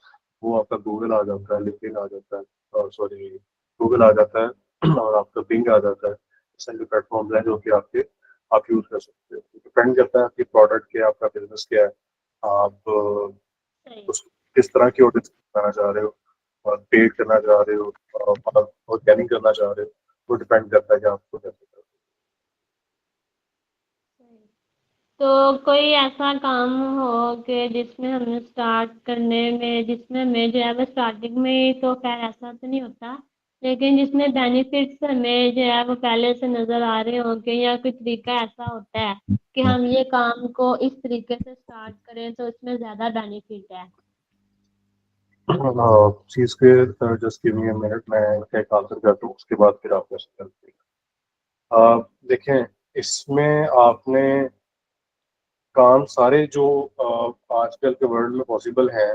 वो आपका गूगल आ जाता है, लिंक्डइन आ जाता है, और सॉरी गूगल आ जाता है और आपका बिंग आ जाता है। इस तरह के प्लेटफॉर्म हैं जो कि आप यूज़ कर सकते हो। डिपेंड करता है आपकी प्रोडक्ट क्या है, आपका बिजनेस क्या है, आप सही। उस किस तरह की ऑडियंस बनाना चाह रहे हो, और पेड करना चाह रहे हो और ऑर्गेनिक करना चाह रहे हो। वो डिपेंड करता है कि आपको कैसे करना सही। तो कोई ऐसा काम हो कि जिसमें हमें स्टार्ट करने में जिसमें हमें जो है वो स्टार्टिंग में तो खैर ऐसा तो नहीं होता, लेकिन जिसमें बेनिफिट्स हमें जो है वो पहले से नजर आ रहे होंगे, या कोई तरीका ऐसा होता है कि है। हम ये काम को इस तरीके से स्टार्ट करें तो उसमें ज्यादा बेनिफिट है। चीज़ के just give me a minute, मैं एक आंसर कर दूँ उसके बाद फिर आप क्वेश्चन करते हैं। देखें, इसमें आपने काम सारे जो आजकल के वर्ल्ड में पॉसिबल हैं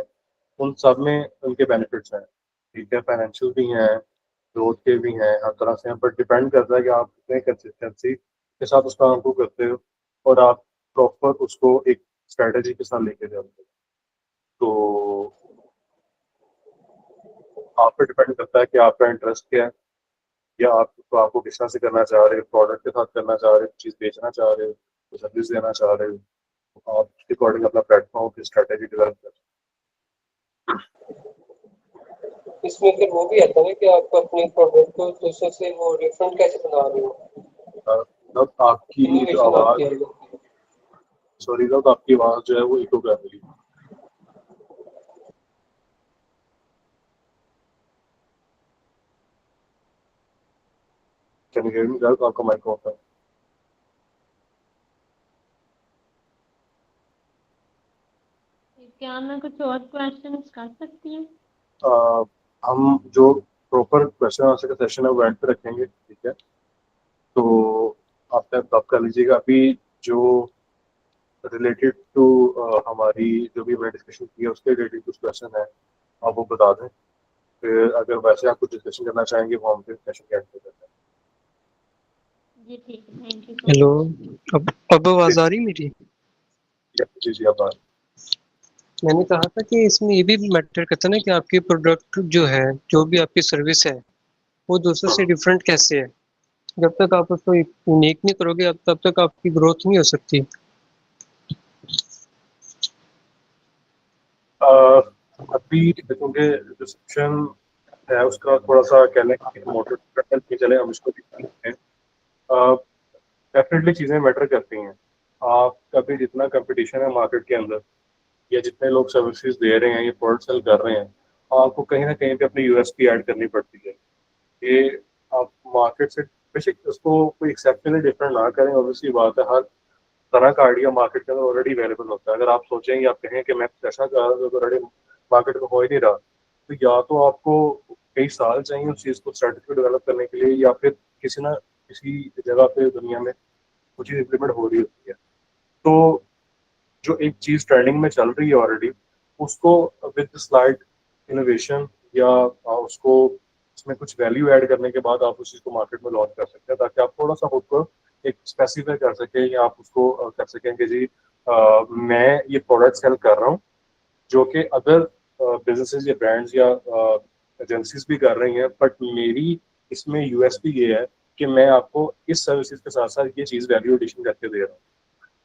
उन सब में उनके बेनिफिट्स हैं। ठीक है, फाइनेंशियल भी हैं, ग्रोथ के भी हैं, हर तरह से हैं, बट डिपेंड करता है कि आप कितने कंसिस्टेंसी के साथ उस काम को करते हो और आप प्रॉपर उसको एक स्ट्रेटेजी के साथ लेके जाते हो। तो आप पे डिपेंड करता है कि आपका इंटरेस्ट क्या है, या आप तो आपको किस तरह से करना चाह रहे हो, प्रोडक्ट के साथ करना चाह रहे हो, चीज़ बेचना चाह रहे हो, सर्विस देना चाह रहे हो। तो आप उसके अकॉर्डिंग अपना प्लेटफॉर्म की स्ट्रेटेजी डेवलप कर इसमें फिर वो भी आता है ना कि आप अपने प्रोडक्ट को दूसरों से वो डिफरेंट कैसे बना रहे हो, सकते हो। मतलब आपकी जो इनोवेशन आवाज़, आपकी आई होती है। सॉरी तो आपकी आवाज़ जो है वो इको कर रही है। Can you hear me guys? आपका माइक ऑफ है। क्या मैं कुछ और क्वेश्चंस कर सकती हूँ? अ, हम जो प्रॉपर क्वेश्चन आंसर का सेशन है वो एंड पे रखेंगे, ठीक है? तो आप कर लीजिएगा अभी जो रिलेटेड टू हमारी जो भी हमने डिस्कशन की है उसके रिलेटेड कुछ क्वेश्चन है आप वो बता दें। फिर अगर वैसे आप कुछ डिस्कशन करना चाहेंगे वो हम फिर सेशन के एंड पे करते जी ठीक है, thank you so hello, much. अब आवाज आ रही मेरी? हैं। जी जी, आप मैंने कहा था कि इसमें ये भी मैटर करता है ना कि आपकी प्रोडक्ट जो है, जो भी आपकी सर्विस है, वो दूसरों से डिफरेंट कैसे है। जब तक आप उसको यूनिक नहीं करोगे अब तब तक आपकी ग्रोथ नहीं हो सकती। अभी देखोगे डिस्कशन है उसका थोड़ा सा कहने की मोटर नहीं चले, हम इसको देखते हैं। डेफिनेटली चीज़ें मैटर करती हैं। आप कभी जितना कंपटीशन है मार्केट के अंदर, या जितने लोग सर्विसेज दे रहे हैं या प्रोडक्ट सेल कर रहे हैं, आपको कहीं ना कहीं पे अपनी यूएसपी ऐड करनी पड़ती है। ये आप मार्केट से बेशक उसको कोई एक्सेप्शनली डिफरेंट ना करें, ऑब्वियसली बात है, हर तरह का आइडिया मार्केट के अंदर ऑलरेडी अवेलेबल होता है। अगर आप सोचें या आप कहें कि मैं कुछ ऐसा कर रहा हूं जो ऑलरेडी मार्केट में हो ही नहीं रहा, तो या तो आपको कई साल चाहिए उस चीज़ को स्ट्रेटेजी डेवलप करने के लिए, या फिर किसी ना किसी जगह पे दुनिया में वो चीज़ इम्प्लीमेंट हो रही होती है। तो जो एक चीज़ ट्रेंडिंग में चल रही है ऑलरेडी, उसको विद स्लाइड इनोवेशन या उसको उसमें कुछ वैल्यू ऐड करने के बाद आप उस चीज़ को मार्केट में लॉन्च कर सकते हैं, ताकि आप थोड़ा सा खुद को एक स्पेसिफाई कर सकें, या आप उसको कर सकें कि जी मैं ये प्रोडक्ट सेल कर रहा हूँ जो कि अदर बिजनेसेस या ब्रांड्स या एजेंसीज भी कर रही हैं, बट मेरी इसमें यूएसपी ये है कि मैं आपको इस सर्विसेज के साथ साथ ये चीज़ वैल्यू एडिशन करके दे रहा हूँ।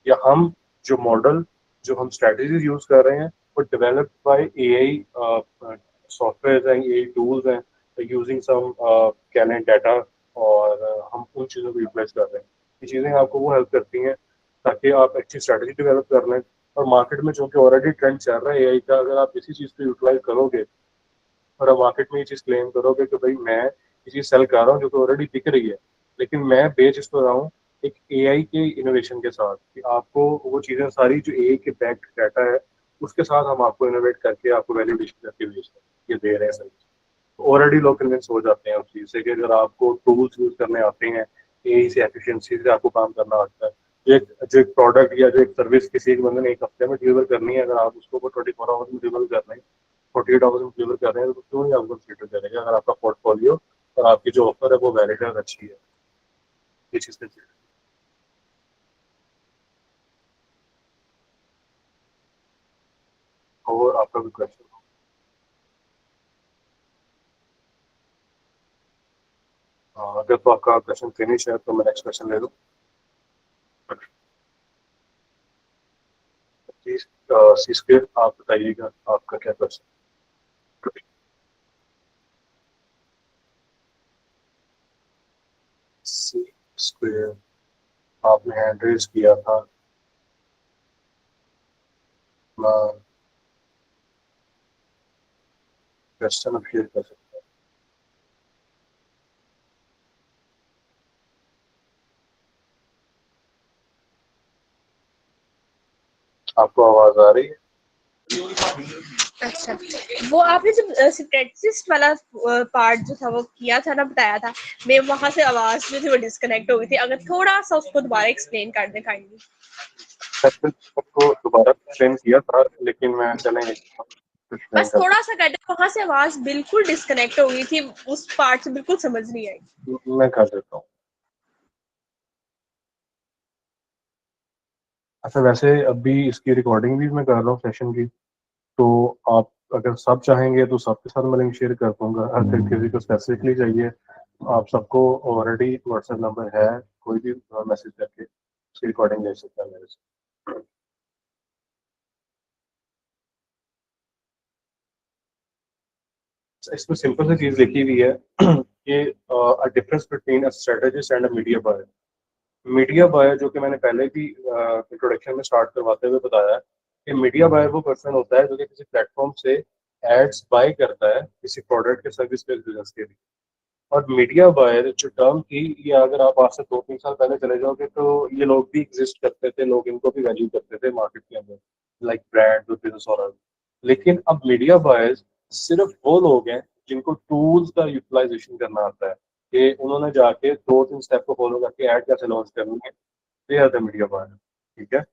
या हम जो मॉडल जो हम स्ट्रेटजीज यूज कर रहे हैं वो डेवलप्ड बाय एआई सॉफ्टवेयर हैं, एआई टूल्स हैं, यूजिंग सम कैलेंट डाटा, और हम उन चीज़ों को यूटिलाइज कर रहे हैं। ये चीज़ें आपको वो हेल्प करती हैं ताकि आप अच्छी स्ट्रेटजी डेवलप कर लें। और मार्केट में जो कि ऑलरेडी ट्रेंड चल रहा है एआई का, अगर आप इसी चीज़ को यूटिलाइज करोगे और आप मार्केट में ये चीज़ क्लेम करोगे कि भाई मैं ये चीज़ सेल कर रहा हूँ जो कि ऑलरेडी बिक रही है, लेकिन मैं बेच इस पर रहा हूँ एक एआई के इनोवेशन के साथ कि आपको वो चीज़ें सारी जो एआई के बैक डाटा है उसके साथ हम आपको इनोवेट करके आपको वैल्यूएशन करके बेचते हैं, ये दे रहे हैं सर्विस। ऑलरेडी लोग कन्विंस हो जाते हैं उस चीज़ से कि अगर आपको टूल्स यूज़ करने आते हैं, एआई से एफिशिएंसी से आपको काम करना आता है, जो एक प्रोडक्ट या जो एक सर्विस किसी एक बंदे ने एक हफ्ते में डिलीवर करनी है, अगर आप उसको 24 आवर्स में डिलीवर कर रहे हैं, 48 आवर्स में डिलीवर कर रहे हैं, तो क्यों नहीं आपको कंसिडर करेगा अगर आपका पोर्टफोलियो और आपकी जो ऑफर है वो वैलिड है और अच्छी है। ये चीज़ कंसिडर। और आपका भी क्वेश्चन, अगर तो आपका क्वेश्चन फिनिश है तो मैं नेक्स्ट क्वेश्चन ले लूँ। प्लीज सी स्क्वेयर आप बताइएगा आपका क्या क्वेश्चन। सी स्क्वेयर आपने हैंड रेज किया था, क्वेश्चन अब शेयर कर सकते हैं। आपको आवाज आ रही है? अच्छा, वो आपने जब सिंथेसिस वाला पार्ट जो था वो किया था ना, बताया था, मैं वहां से आवाज जो थी वो डिस्कनेक्ट हो गई थी। अगर थोड़ा सा उसको दोबारा एक्सप्लेन कर दे काइंडली। मैंने आपको दोबारा एक्सप्लेन किया था लेकिन मैं चलेंगे एक्सप्लेन बस कर थोड़ा सा कर दे, वहां से आवाज बिल्कुल डिस्कनेक्ट हो गई थी, उस पार्ट से बिल्कुल समझ नहीं आई। मैं कर देता हूँ। अच्छा, वैसे अभी इसकी रिकॉर्डिंग भी मैं कर रहा हूँ सेशन की, तो आप अगर सब चाहेंगे तो सबके साथ मैं लिंक शेयर कर दूंगा। अगर किसी को स्पेसिफिकली चाहिए, आप सबको ऑलरेडी व्हाट्सएप नंबर है, कोई भी मैसेज करके उसकी रिकॉर्डिंग ले सकता है मेरे से। इसमें सिंपल सी चीज लिखी हुई है कि difference between a strategist and a media buyer. Media buyer, जो कि मैंने पहले भी इंट्रोडक्शन में स्टार्ट करवाते हुए बताया है कि मीडिया बायर वो पर्सन होता है जो कि किसी प्लेटफॉर्म से एड्स बाय करता है किसी प्रोडक्ट के सर्विस के बिजनेस के लिए। और मीडिया बायर जो टर्म थी, ये अगर आप आज से 2-3 साल पहले चले जाओगे तो ये लोग भी एग्जिस्ट करते थे, लोग इनको भी वैल्यू करते थे मार्केट के अंदर, लाइक ब्रांड और बिजनेस ओनर। लेकिन अब मीडिया बायर्स सिर्फ वो लोग हैं जिनको टूल्स का यूटिलाइजेशन करना आता है, कि उन्होंने जाके 2-3 स्टेप को फॉलो करके ऐड कैसे लॉन्च करनी है, they are the media buyer. ठीक है।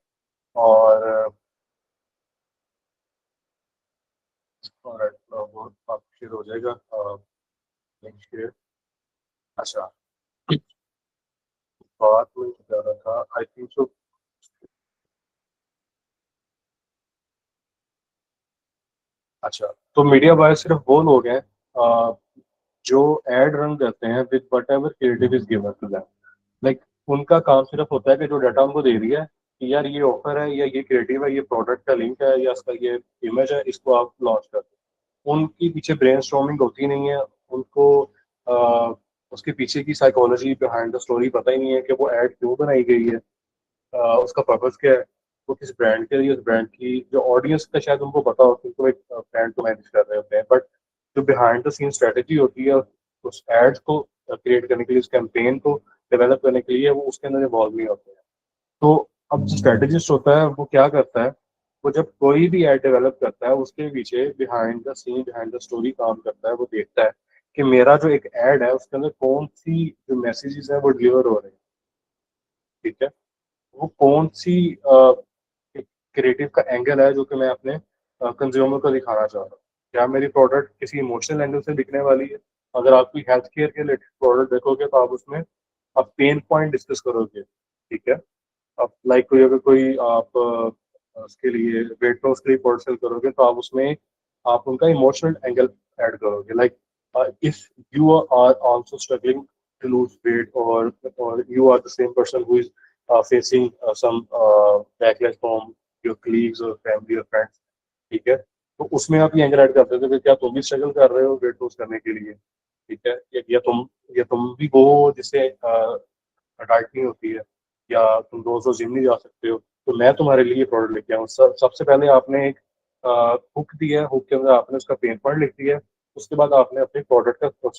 और वो आप शेयर हो जाएगा लिंक शेयर। अच्छा, बात में क्या रहा था, आई थिंक सो। अच्छा, तो मीडिया बायर सिर्फ वो लोग हैं जो एड रन करते हैं with whatever creative is given to them. Like उनका काम सिर्फ होता है कि जो डाटा उनको दे दिया है कि यार ये ऑफर है या ये क्रिएटिव है, ये प्रोडक्ट का लिंक है या इसका ये इमेज है, इसको आप लॉन्च कर दो। उनकी पीछे ब्रेनस्टॉर्मिंग होती नहीं है, उनको आ, उसके पीछे की साइकोलॉजी बिहाइंड द स्टोरी पता ही नहीं है कि वो ऐड क्यों बनाई गई है, उसका पर्पस क्या है, वो किस ब्रांड के लिए, उस ब्रांड की जो ऑडियंस का शायद उनको पता हो क्योंकि वो एक ब्रांड को मैनेज कर रहे होते हैं, बट जो बिहाइंड द सीन स्ट्रेटेजी होती है उस एड्स को क्रिएट करने के लिए, उस कैंपेन को डेवलप करने के लिए, वो उसके अंदर इन्वॉल्व नहीं होते हैं। तो अब जो स्ट्रेटेजिस्ट होता है वो क्या करता है, वो जब कोई भी एड डेवलप करता है उसके पीछे behind the scene, behind the story काम करता है। वो देखता है कि मेरा जो एक एड है उसके अंदर कौन सी जो मैसेजेस हैं वो डिलीवर हो रहे हैं। ठीक है। वो कौन सी क्रिएटिव का एंगल है जो कि मैं अपने कंज्यूमर को दिखाना चाह रहा हूँ। क्या मेरी प्रोडक्ट किसी इमोशनल एंगल से दिखने वाली है? अगर आप कोई हेल्थ केयर के रिलेटेड प्रोडक्ट देखोगे तो आप उसमें आप पेन पॉइंट डिस्कस करोगे। ठीक है। अब लाइक कोई अगर कोई आप उसके लिए वेट लॉस के लिए प्रोडक्ट सेल करोगे तो आप उसमें आप उनका इमोशनल एंगल ऐड करोगे। Like if you are also struggling to lose weight, or you are the same person who is facing some backlash from your colleagues or family or friends। ठीक है। तो उसमें आप ये एंगल ऐड करते हो कि क्या तुम भी स्ट्रगल कर रहे हो वेट लॉस करने के लिए? ठीक है। या तुम भी वो जिससे डाइट नहीं होती है, या तुम रोज रोज जिम नहीं जा सकते हो, तो मैं तुम्हारे लिए ये प्रोडक्ट लेके आऊँ। सबसे पहले आपने एक हुक दिया है, हुक के अंदर आपने उसका पेन पॉइंट लिख दिया है, उसके बाद आपने अपने प्रोडक्ट का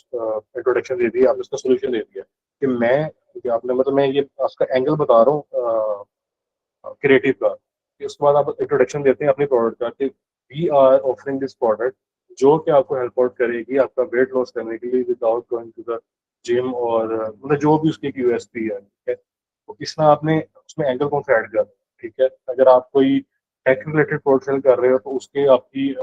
इंट्रोडक्शन दे दिया, आपने उसका सोल्यूशन दे दिया कि मैं, कि आपने मतलब मैं ये आपका एंगल बता रहा हूँ क्रिएटिव का, कि उसके बाद आप इंट्रोडक्शन देते हैं अपने प्रोडक्ट का कि we are offering this product जो कि आपको हेल्प आउट करेगी आपका वेट लॉस करने के लिए without going to the gym, और मतलब जो भी उसकी एक यूएसपी है, ठीक है। तो इसमें आपने उसमें एंगल कौन सा ऐड कर, ठीक है। अगर आप कोई टेक रिलेटेड प्रोडक्ट सेल कर रहे हो तो उसके आपकी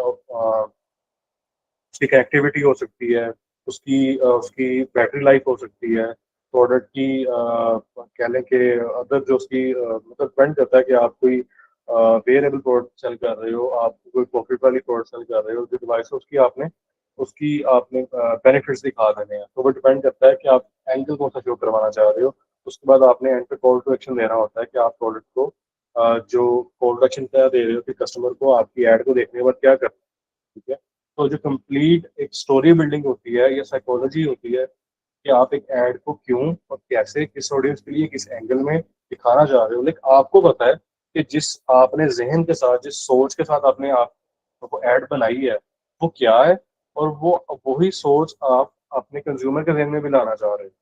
उसकी कनेक्टिविटी हो सकती है, उसकी बैटरी लाइफ हो सकती है, प्रोडक्ट की कह लें कि अदर जो उसकी मतलब डिपेंड करता है कि आप कोई वेयरेबल प्रोडक्ट सेल कर रहे हो, आप कोई पॉकेट वाली प्रोडक्ट सेल कर रहे हो, जो डिवाइस है उसकी आपने बेनिफिट्स दिखा देने हैं। तो वो डिपेंड करता है कि आप एंगल कौन सा शो करवाना चाह रहे हो। उसके बाद आपने एंड पे कॉल टू एक्शन देना होता है कि आप प्रोडक्ट को जो कॉल टू एक्शन क्या दे रहे हो कि कस्टमर को आपकी एड को देखने के बाद क्या करना है, ठीक है। तो जो कंप्लीट एक स्टोरी बिल्डिंग होती है या साइकोलॉजी होती है कि आप एक ऐड को क्यों और कैसे किस ऑडियंस के लिए किस एंगल में दिखाना चाह रहे हो, लेकिन आपको पता है कि जिस आपने जहन के साथ जिस सोच के साथ आपने आप वो ऐड बनाई है वो क्या है, और वो वही सोच आप अपने कंज्यूमर के जहन में भी लाना चाह रहे हो,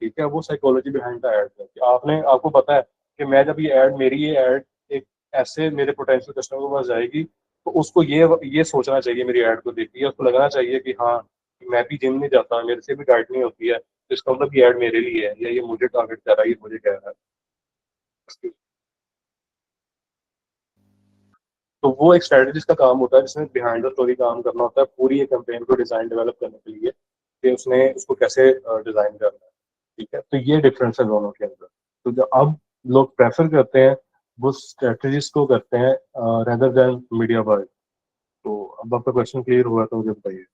ठीक है। वो साइकोलॉजी बिहाइंड द ऐड है कि आपको पता है कि मैं जब ये ऐड एक ऐसे मेरे पोटेंशियल कस्टमर के पास जाएगी तो उसको ये सोचना चाहिए मेरी ऐड को देखिए, उसको लगना चाहिए कि हाँ मैं भी जिम नहीं जाता, मेरे से भी डाइट नहीं होती है, तो इसका मतलब ये ऐड मेरे लिए है या ये मुझे टारगेट कर रहा है, ये मुझे कह रहा है। तो वो एक स्ट्रेटजिस्ट का काम होता है जिसमें बिहाइंड द स्टोरी काम करना होता है पूरी एक कैंपेन को डिजाइन डेवलप करने के लिए कि उसने उसको कैसे डिजाइन करना है, ठीक है। तो ये डिफरेंस है दोनों के अंदर। तो जो अब लोग प्रेफर करते हैं वो स्ट्रेटजिस्ट को करते हैं रेदर देन मीडिया बाय। तो अब आपका क्वेश्चन क्लियर हुआ तो मुझे बताइए।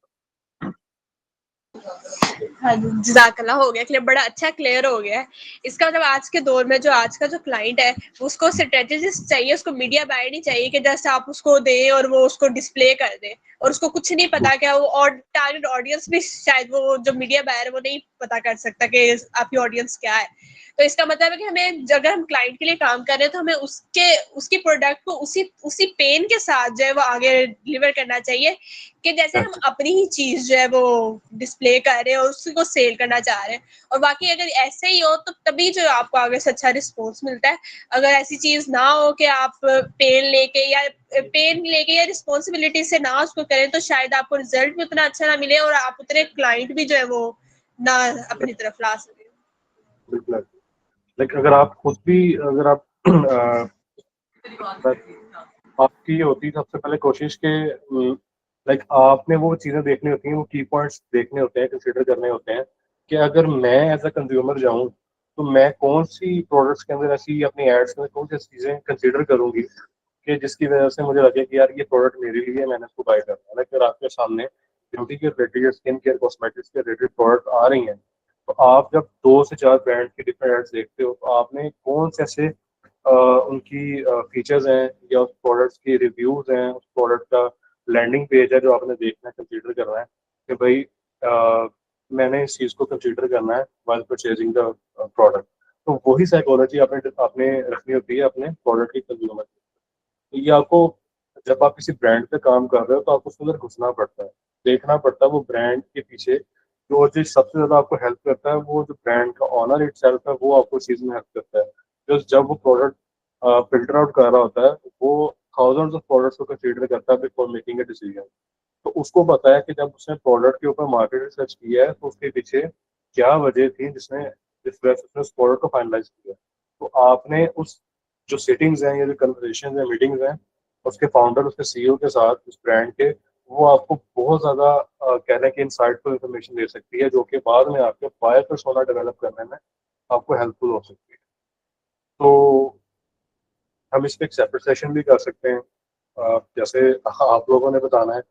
हाँ जी, जज़ाकल्लाह, हो गया क्लियर, बड़ा अच्छा क्लियर हो गया है। इसका मतलब आज के दौर में जो आज का जो क्लाइंट है उसको स्ट्रेटेजिस्ट चाहिए, उसको मीडिया बाय नहीं चाहिए कि जस्ट आप उसको दें और वो उसको डिस्प्ले कर दे और उसको कुछ नहीं पता क्या वो, और टारगेट ऑडियंस भी शायद वो जो मीडिया बायर है वो नहीं पता कर सकता कि आपकी ऑडियंस क्या है। तो इसका मतलब है कि हमें अगर हम क्लाइंट के लिए काम कर रहे हैं तो हमें उसकी प्रोडक्ट को उसी पेन के साथ जो है वो आगे डिलीवर करना चाहिए कि जैसे हम अपनी ही चीज जो है वो डिस्प्ले कर रहे हैं और उसी को सेल करना चाह रहे हैं। और बाकी अगर ऐसे ही हो तो तभी जो आपको आगे से अच्छा रिस्पॉन्स मिलता है। अगर ऐसी चीज ना हो कि आप पेन लेके या रिस्पॉन्सिबिलिटी से ना उसको करें तो शायद आपको रिजल्ट भी उतना अच्छा ना मिले और आप उतने क्लाइंट भी जो है वो ना अपनी तरफ ला सके। बिल्कुल। लाइक अगर आप खुद भी अगर आप आपकी होती सबसे पहले कोशिश के लाइक आपने वो चीज़ें देखनी होती हैं, वो की पॉइंट्स देखने होते हैं, कंसीडर करने होते हैं कि अगर मैं एज अ कंज्यूमर जाऊं तो मैं कौन सी प्रोडक्ट्स के अंदर ऐसी अपनी एड्स में कौन सी चीज़ें कंसीडर करूंगी कि जिसकी वजह से मुझे लगे कि यार ये प्रोडक्ट मेरे लिए है, मैंने इसको बाय करना है। लाइक अगर आपके सामने ब्यूटी के रिलेटेड या स्किन केयर कॉस्मेटिक्स के रिलेटेड प्रोडक्ट आ रही हैं तो आप जब 2 से 4 ब्रांड के डिफरेंट एड्स देखते हो तो आपने कौन से ऐसे उनकी फीचर्स हैं या उस प्रोडक्ट्स की रिव्यूज हैं, उस प्रोडक्ट का लैंडिंग पेज है जो आपने देखना है, कंसीडर करना है कि भाई मैंने इस चीज़ को कंसीडर करना है वाइल परचेजिंग द प्रोडक्ट। तो वही साइकोलॉजी आपने आपने रखनी होती है अपने प्रोडक्ट की कंज्यूमर की। तो ये आपको जब आप किसी ब्रांड पे काम कर रहे हो तो आपको उसके अंदर घुसना पड़ता है, देखना पड़ता है वो ब्रांड के पीछे जो चीज़ सबसे ज़्यादा आपको हेल्प करता है वो जो ब्रांड का ऑनर इटसेल्फ है वो आपको इस चीज़ में हेल्प करता है। बिकॉज जब वो प्रोडक्ट फिल्टर आउट कर रहा होता है वो थाउजेंड्स ऑफ प्रोडक्ट्स को कंसीडर करता है बिफोर मेकिंग अ डिसीजन। तो उसको पता है कि जब उसने प्रोडक्ट के ऊपर मार्केट रिसर्च किया है तो उसके पीछे क्या वजह थी जिस वजह से उसने उस प्रोडक्ट को फाइनलाइज किया। तो आपने उस जो सिटिंग्स हैं या जो कन्वर्सेशन है मीटिंग्स हैं उसके फाउंडर उसके सीईओ के साथ उस ब्रांड के, वो आपको बहुत ज़्यादा कहने की इंसाइटफुल इन्फॉर्मेशन दे सकती है जो कि बाद में आपके बायर पर्सोना डेवलप करने में आपको हेल्पफुल हो सकती है। तो हम इस पे एक सेपरेट सेशन भी कर सकते हैं। जैसे आप लोगों ने बताना है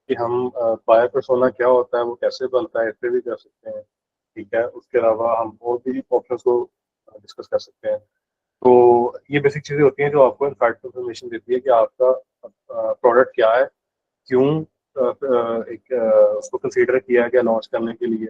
कि हम बायर पर्सोना क्या होता है, वो कैसे बनता है, इस पे भी कर सकते हैं, ठीक है। उसके अलावा हम और भी ऑप्शंस को डिस्कस कर सकते हैं। तो ये बेसिक चीज़ें होती हैं जो आपको इनफैक्ट इन्फॉर्मेशन देती है कि आपका प्रोडक्ट क्या है, क्यों उसको कंसीडर किया गया लॉन्च करने के लिए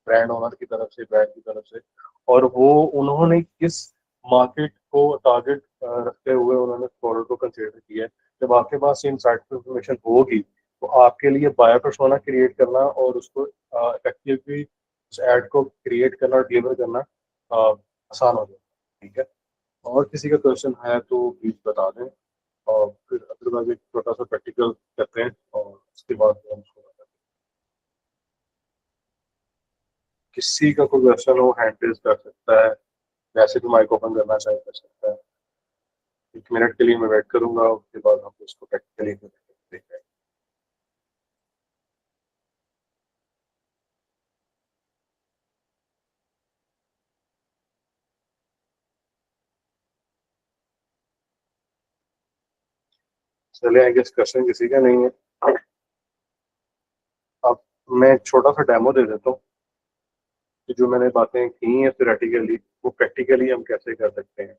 ब्रांड ओनर की तरफ से, ब्रांड की तरफ से, और वो उन्होंने किस मार्केट को टारगेट रखते हुए उन्होंने प्रोडक्ट को कंसीडर किया है। जब आपके पास ये इनसाइटफुल इन्फॉर्मेशन होगी तो आपके लिए बायर पर्सोना क्रिएट करना और उसको इफेक्टिवली उस ऐड को क्रिएट करना और डिलीवर करना आसान हो जाए। ठीक है, और किसी का क्वेश्चन है तो प्लीज बता दें, और फिर अदरवाइज एक छोटा सा प्रैक्टिकल करते हैं और उसके बाद हम उसको बताते हैं। किसी का कोई क्वेश्चन हो हैंड रेज कर सकता है, वैसे भी माइक ओपन करना चाहिए कर सकता है। 1 मिनट के लिए मैं वेट करूंगा, उसके बाद हम इसको प्रैक्टिकली देखते हैं। चले आएंगे, क्वेश्चन किसी का नहीं है। अब मैं एक छोटा सा डेमो दे देता हूँ कि जो मैंने बातें की हैं थ्योरेटिकली वो प्रैक्टिकली हम कैसे कर सकते हैं।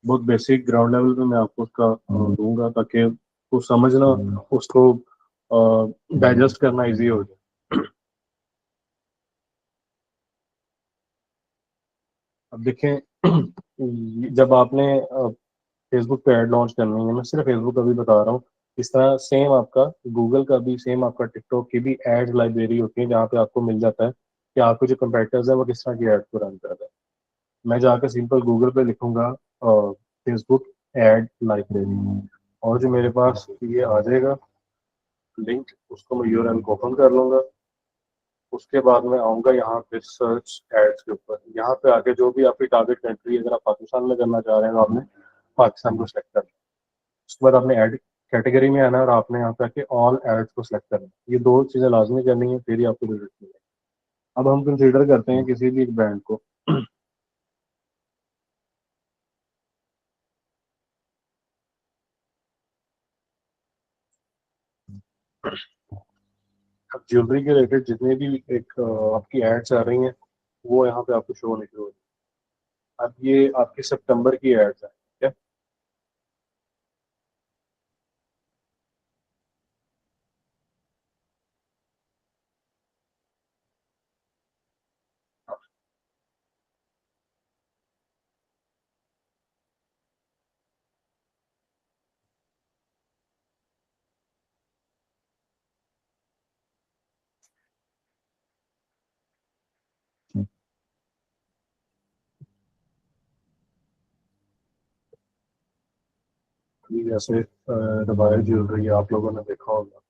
बहुत बेसिक ग्राउंड लेवल पे मैं आपको उसका दूंगा ताकि वो समझना, उसको डाइजेस्ट करना इजी हो जाए। अब देखें, जब आपने फेसबुक पे ऐड लॉन्च करनी है, मैं सिर्फ फेसबुक का भी बता रहा हूँ, इस तरह सेम आपका गूगल का भी, सेम आपका टिकटॉक की भी एड लाइब्रेरी होती है जहाँ पे आपको मिल जाता है कि आपके जो कंपेटिटर्स हैं वो किस तरह की एड को रन कर रहे हैं। मैं जाकर सिंपल गूगल पे लिखूंगा फेसबुक एड लाइब्रेरी, और जो मेरे पास ये आ जाएगा लिंक, उसको मैं यूआरएल को ओपन कर लूंगा। उसके बाद मैं आऊँगा यहाँ पे सर्च एड्स के ऊपर, यहाँ पे आके जो भी आपकी टारगेट कंट्री, अगर आप पाकिस्तान में करना चाह रहे हैं तो आपने पाकिस्तान को सिलेक्ट करना है। उसके बाद आपने ऐड कैटेगरी में आना है और आपने यहाँ पे आके ऑल एड्स को सिलेक्ट करना है। ये दो चीज़ें लाजमी करनी है, फिर ही आपको रिजल्ट मिलेगा। अब हम कंसीडर करते हैं किसी भी एक ब्रांड को। अब ज्वेलरी के रिलेटेड जितने भी एक आपकी एड्स आ रही हैं वो यहाँ पे आपको शो होने शुरू हो जाए। अब ये आपकी सितंबर की एड्स है, ठीक है। ये जैसे रबाया ज्वेलरी आप लोगों ने देखा होगा,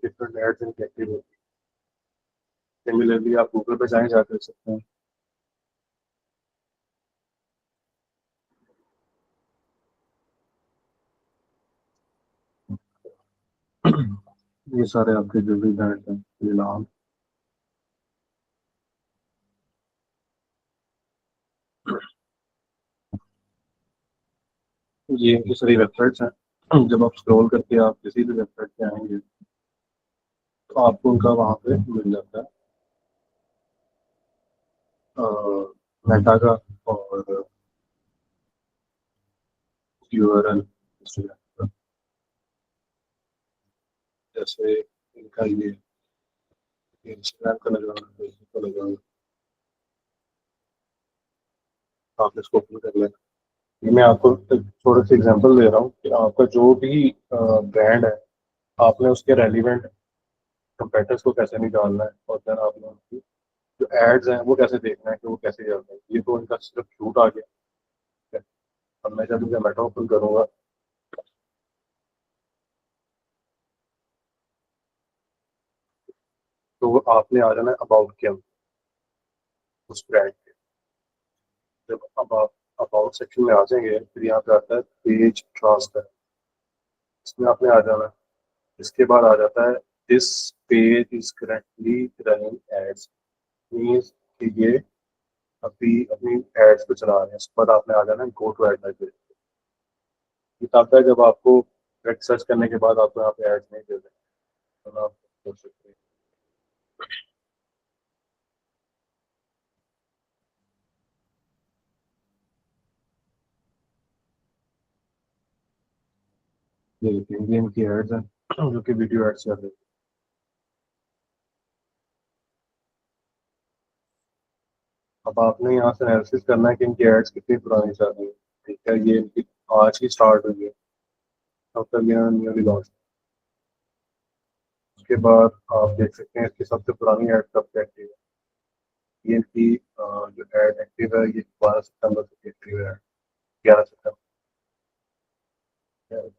डिफरेंट एड्स इनकी एक्टिव होती है। सिमिलरली आप गूगल पे जाएं, जा कर सकते हैं। ये सारे आपके ज्वेलरी ब्रांड हैं, नीलाम। ये इनकी सारी वेबसाइट्स हैं। जब आप स्क्रॉल करके आप किसी भी वेबसाइट पे आएंगे तो आपको उनका वहाँ पे मिल जाता है मेटा का और यूआरएल। जैसे इनका ये इंस्टाग्राम का लगा हुआ है, फेसबुक का लगा हुआ है, आप इसको ओपन कर लें। ये मैं आपको एक थोड़े से एग्जांपल दे रहा हूँ कि आपका जो भी ब्रांड है, आपने उसके रेलिवेंट कंपेटर्स को कैसे निकालना है, और फिर आपने उनकी जो एड्स हैं वो कैसे देखना है कि वो कैसे चल रहे हैं। ये तो इनका सिर्फ शूट आ गया, ठीक है। अब मैं जब इनका मेटा ओपन करूँगा तो आपने आ जाना है अबाउट के अंदर उस ब्रांड के। जब अब आप अबाउट सेक्शन में आ जाएंगे फिर यहाँ पे आता है पेज ट्रांसफर, इसमें आपने आ जाना है। इसके बाद आ जाता है this page is currently running ads, means कि ये अभी अपनी एड्स को चला रहे हैं। इसके बाद आपने आ जाना है गो टू एड लाइब्रेरी। ये तब है जब आपको डायरेक्ट सर्च करने के बाद आपको यहाँ पे एड्स नहीं दे रहे, तो आप कर सकते हैं। ये देखिए ये इनकी एड्स हैं जो कि वीडियो एड्स चल रही है। अब आपने यहाँ से एनालिसिस करना है कि इनकी एड्स कितनी पुरानी चल रही है, ठीक है, ये इनकी आज ही स्टार्ट हुई है, तब तक ये न्यूली लॉन्च। उसके बाद आप देख सकते हैं इसकी सबसे पुरानी एड कब से एक्टिव है। ये इनकी जो एड एक्टिव है ये 12 सितंबर से एक्टिव है, 11 सितंबर।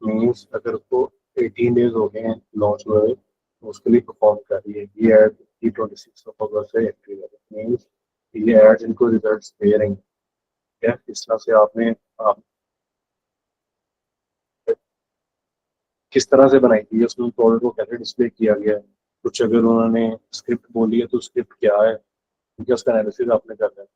मीन्स अगर उसको 18 डेज हो गए हैं लॉन्च हुए तो उसके लिए परफॉर्म कर रही है। ये एड की 26 से एक्टिव है, मीन्स ये एड्स इनको रिजल्ट्स दे रही हैं। ठीक है, इस तरह से आपने आप किस तरह से बनाई थी, उसमें प्रोडक्ट को कैसे डिस्प्ले किया गया है, कुछ अगर उन्होंने स्क्रिप्ट बोली है तो स्क्रिप्ट क्या है, ठीक है, उसका एनालिसिस आपने करना है।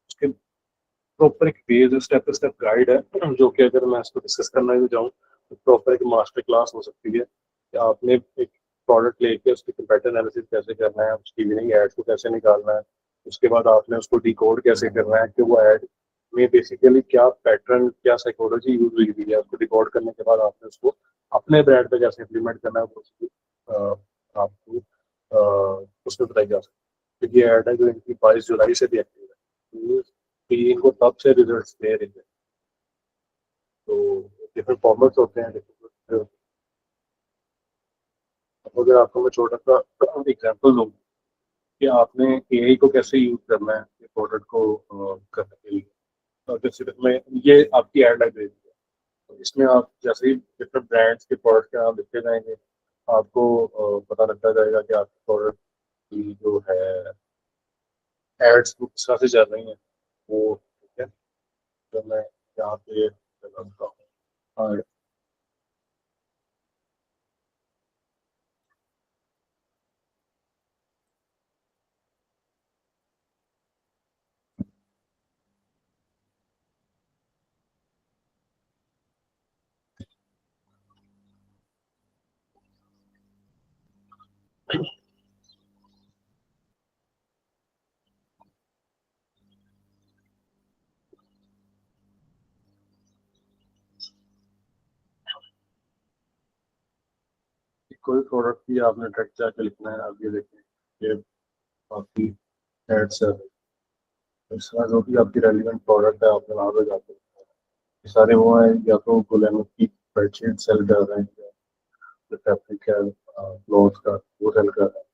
उसके प्रॉपर एक page step by step guide है जो कि अगर मैं इसको डिस्कस करना भी चाहूँ तो प्रॉपर एक मास्टर क्लास हो सकती है कि आपने एक प्रोडक्ट लेके उसकी कंपैरेटिव एनालिसिस कैसे करना है, उसकी विनिंग एड्स को कैसे निकालना है, उसके बाद आपने उसको डिकोड कैसे करना है कि वो एड में बेसिकली क्या पैटर्न क्या साइकोलॉजी यूज हुई हुई है, उसको डिकोड करने के बाद आपने उसको अपने ब्रांड पे कैसे इंप्लीमेंट करना है वो उसकी आपको उसमें बताई जा सकती है। ये एड है जो इनकी 22 जुलाई से भी एक्टिव है, तो ये इनको तब से रिजल्ट्स दे रही है। तो डिफरेंट फॉर्मेट्स होते हैं different- अगर आपको मैं छोटा सा एग्जांपल दूँ कि आपने एआई को कैसे यूज करना है प्रोडक्ट को करने के लिए, तो जैसे इसमें ये आपकी एड लाइब्रेरी है, तो इसमें आप जैसे ही डिफरेंट ब्रांड्स के प्रोडक्ट के नाम लिखते जाएंगे आपको पता लगता जाएगा कि आपके प्रोडक्ट की जो है एड्स वो किस तरह से चल रही हैं वो। ठीक है, तो मैं यहाँ पे चलाता हूँ। हाँ, कोई प्रोडक्ट की आपने ट्रैक जाके लिखना है, आप ये देखें कि आपकी एड्स है, इस तरह जो भी आपकी रेलिवेंट प्रोडक्ट है आपने वहाँ पे जाके लिखना है। ये सारे वो हैं या तो गुलेमो की बेडशीट सेल कर रहे हैं या जो फैब्रिक है क्लोथ का वो सेल कर रहे हैं,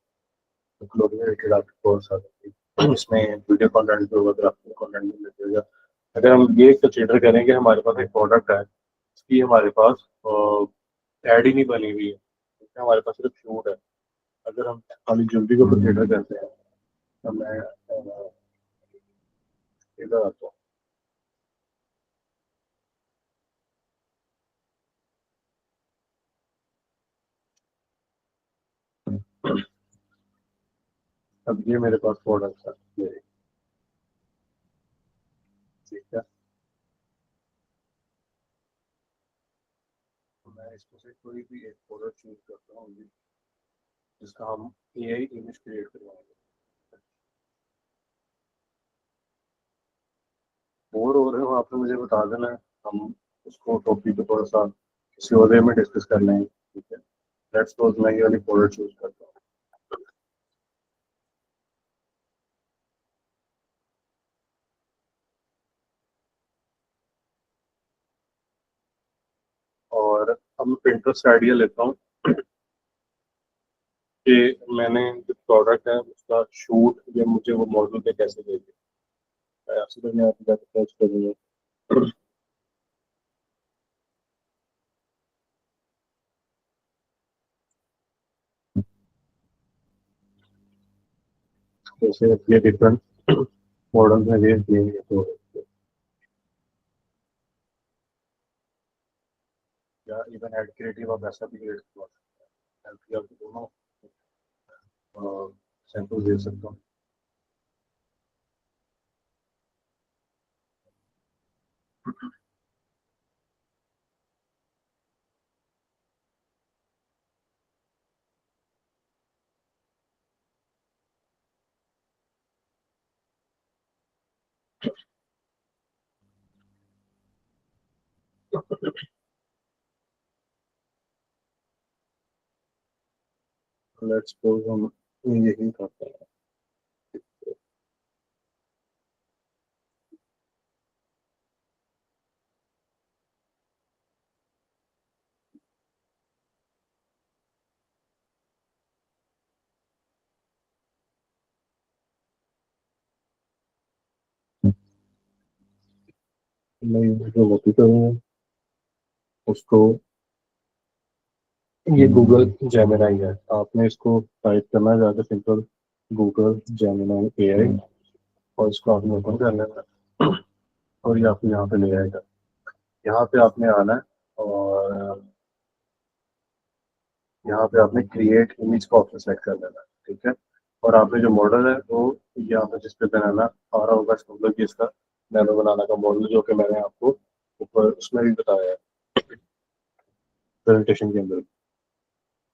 तो क्लोथिंग रिलेटेड आपकी कोर्स आ सकती है। इसमें वीडियो कंटेंट भी होगा, ग्राफिक कंटेंट भी मिलेगा। अगर हम ये कंसिडर करें कि हमारे पास एक प्रोडक्ट है इसकी हमारे पास एड ही नहीं बनी हुई है, ठीक है, हमारे पास सिर्फ शूट है। अगर हम खाली ज्वेलरी को कंसिडर करते हैं तो मैं इधर आता हूँ। अब ये मेरे पास प्रोडक्ट है, ये ठीक है, तो मैं इसमें से कोई भी एक प्रोडक्ट चूज करता हूँ जिसका हम एआई इमेज क्रिएट करवाएंगे। बोर हो रहे हो आपने मुझे बता देना है, हम उसको टॉपिक को थोड़ा सा किसी और वे में डिस्कस कर लेंगे, ठीक है। लेट्स सपोज मैं ये वाली प्रोडक्ट चूज करता हूँ और अब मैं Pinterest आइडिया लेता हूँ कि मैंने जो प्रोडक्ट है उसका शूट या मुझे वो मॉडल पे कैसे देंगे, ऐसे तो मैं आपको सर्च करूँगा। जैसे ये डिफरेंट मॉडल में रेंज दिए तो या इवन एड क्रिएटिव आप ऐसा भी क्रिएट करवा सकते हैं, हेल्प या दोनों सैंपल दे सकता हूँ। लेट्स सपोज हम यही करते हैं। मैं जो कॉपी करूँगा उसको, ये गूगल जेमिनाई है, आपने इसको टाइप करना है जाकर सिंपल गूगल जेमिनाई AI और इसको आपने ओपन कर लेना है और ये आपको यहाँ पे ले आएगा। यहाँ पे आपने आना है और यहाँ पे आपने क्रिएट इमेज का ऑप्शन सेलेक्ट कर लेना है, ठीक है। और आपने जो मॉडल है वो यहाँ पे जिस पे बनाना आ रहा होगा इसका मतलब कि इसका नैनो बनाना का मॉडल जो कि मैंने आपको ऊपर उसमें भी बताया है प्रेजेंटेशन के अंदर।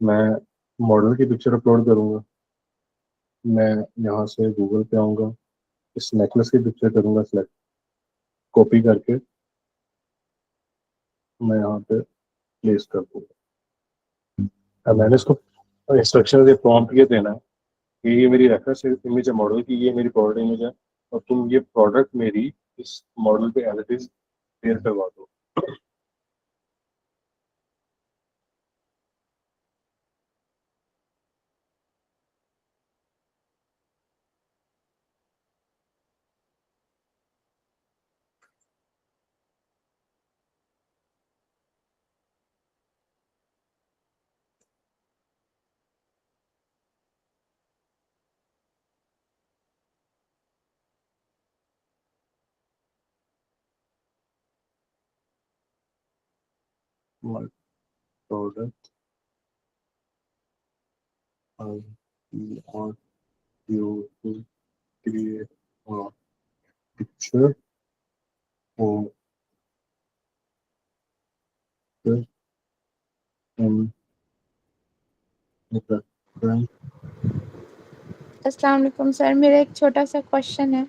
मैं मॉडल की पिक्चर अपलोड करूँगा, मैं यहाँ से गूगल पे आऊँगा, इस नेकलेस की पिक्चर करूँगा सिलेक्ट, कॉपी करके मैं यहाँ पे प्लेस कर दूँगा। अब मैंने इसको इंस्ट्रक्शन ये प्रॉम्प्ट ये देना है कि ये मेरी रेफरेंस इमेज है मॉडल की, ये मेरी प्रोडक्ट इमेज है और तुम ये प्रोडक्ट मेरी इस मॉडल पे एज इट इज शेयर करवा दो। My product, I want you to create a picture of this in the front. अस्सलाम वालेकुम सर, मेरा एक छोटा सा क्वेश्चन है।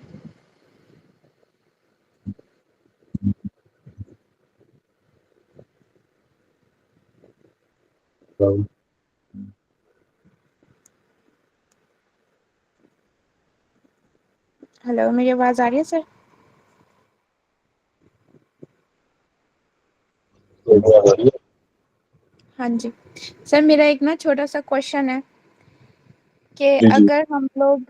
हेलो, मेरी आवाज़ आ रही है सर? हाँ जी सर, मेरा एक ना छोटा सा क्वेश्चन है कि जी जी अगर हम लोग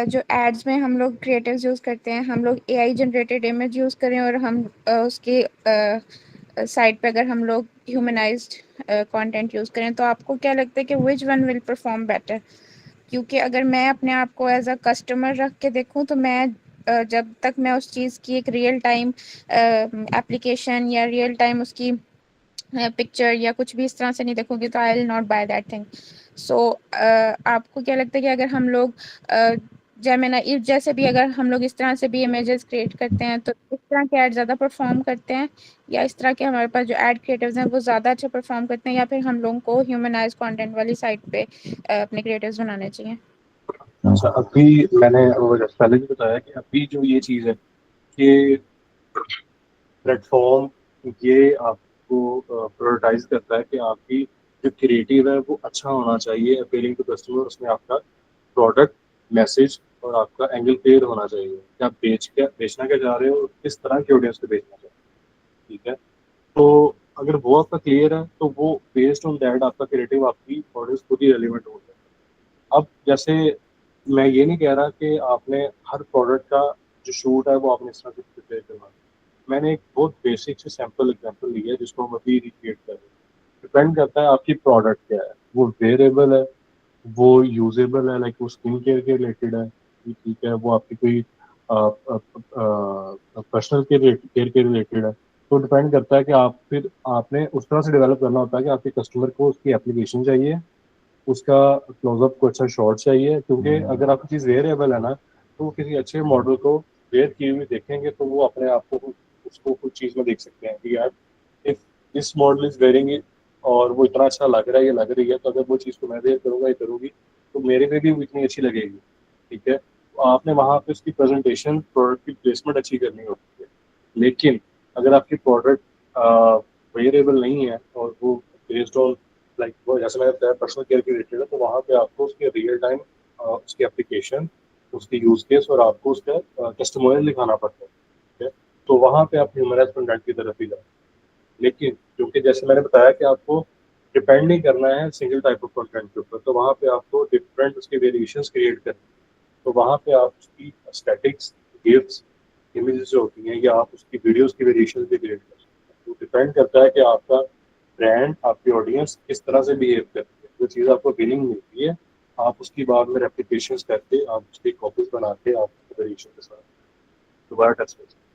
जो एड्स में हम लोग क्रिएटिव्स यूज़ करते हैं, हम लोग AI जनरेटेड इमेज यूज़ करें और हम उसकी साइट पे अगर हम लोग ह्यूमनाइज्ड कंटेंट यूज़ करें, तो आपको क्या लगता है कि which one will perform better? क्योंकि अगर मैं अपने आप को एज अ कस्टमर रख के देखूं तो मैं जब तक मैं उस चीज़ की एक रियल टाइम एप्लीकेशन या रियल टाइम उसकी पिक्चर या कुछ भी इस तरह से नहीं देखूंगी तो I will not buy that thing. So आपको क्या लगता है कि अगर हम लोग जेमिनी जैसे भी अगर हम लोग इस तरह से भी इमेजेस क्रिएट करते हैं तो इस तरह के ऐड ज़्यादा परफॉर्म करते हैं, या इस तरह के हमारे पास जो ऐड क्रिएटिव्स हैं वो ज़्यादा अच्छा परफॉर्म करते हैं, या फिर हम लोगों को ह्यूमनाइज कंटेंट वाली साइट पे अपने क्रिएटिव्स बनाने चाहिए? अच्छा, अभी मैंने वो जैसे पहले भी बताया कि अभी जो ये चीज़ है कि प्लेटफॉर्म ये आपको प्रायोरिटाइज करता है कि आपकी जो क्रिएटिव है वो अच्छा होना चाहिए, अपीलिंग टू कस्टमर, उसमें आपका प्रोडक्ट मैसेज और आपका एंगल क्लियर होना चाहिए कि आप बेचना क्या चाह रहे हो और किस तरह की ऑडियंस को बेचना चाह रहे हो, ठीक है। तो अगर वो आपका क्लियर है तो वो बेस्ड ऑन दैट आपका क्रिएटिव आपकी ऑडियंस खुद ही रेलिवेंट हो जाए। अब जैसे मैं ये नहीं कह रहा कि आपने हर प्रोडक्ट का जो शूट है वो आपने इस तरह से प्रिपेयर करना। मैंने एक बहुत बेसिक से सैम्पल एग्जांपल लिया है जिसको हम अभी रिक्रिएट कर रहे हैं। डिपेंड करता है आपकी प्रोडक्ट क्या है, वो वेयरेबल है, वो यूजेबल है, लाइक वो स्किन केयर के रिलेटेड है, ठीक है, वो आपकी कोई पर्सनल केयर के रिलेटेड है। तो डिपेंड करता है कि आप फिर आपने उस तरह से डेवलप करना होता है कि आपके कस्टमर को उसकी एप्लीकेशन चाहिए, उसका क्लोजअप को अच्छा शॉट चाहिए, क्योंकि अगर आपकी चीज़ वेयरेबल है ना तो वो किसी अच्छे मॉडल को वेयर किए हुए देखेंगे तो वो अपने आप को उसको कुछ चीज़ में देख सकते हैं कि यार if this model is wearing it और वो इतना अच्छा लग रहा है, ये लग रही है, तो अगर वो चीज़ को मैं वेयर करूँगा, ये करूँगी, तो मेरे पे भी वो इतनी अच्छी लगेगी, ठीक है। तो आपने वहाँ पे उसकी प्रेजेंटेशन, प्रोडक्ट की प्लेसमेंट अच्छी करनी होती है। लेकिन अगर आपकी प्रोडक्ट वेयरेबल नहीं है और वो बेस्ड ऑन लाइक वो जैसे मैंने बताया पर्सनल केयर के रिलेटेड है, तो वहाँ पे आपको उसके रियल टाइम उसकी एप्लीकेशन, उसकी यूज केस और आपको उसका टेस्टिमोनियल दिखाना पड़ता है, ठीक है। तो वहाँ पे आप ह्यूमनाइज कंटेंट की तरफ ही जाए। लेकिन क्योंकि जैसे मैंने बताया कि आपको डिपेंड नहीं करना है सिंगल टाइप ऑफ कंटेंट के ऊपर, तो वहाँ पे आपको डिफरेंट उसके वेरिएशंस क्रिएट करने, तो वहाँ पे आप उसकी स्टैटिक्स, गिफ्स इमेजेस जो होती हैं या आप उसकी वीडियोस की वेरिएशन भी क्रिएट कर सकते हैं। तो डिपेंड करता है कि आपका ब्रांड, आपकी ऑडियंस किस तरह से बिहेव करती है। जो चीज़ आपको विनिंग मिलती है, आप उसकी बाद में रेप्लिकेशंस करके, आप उसकी कॉपीज बना के, आप उसकी वेरिएशन के साथ दोबारा टेस्ट कर सकते हैं।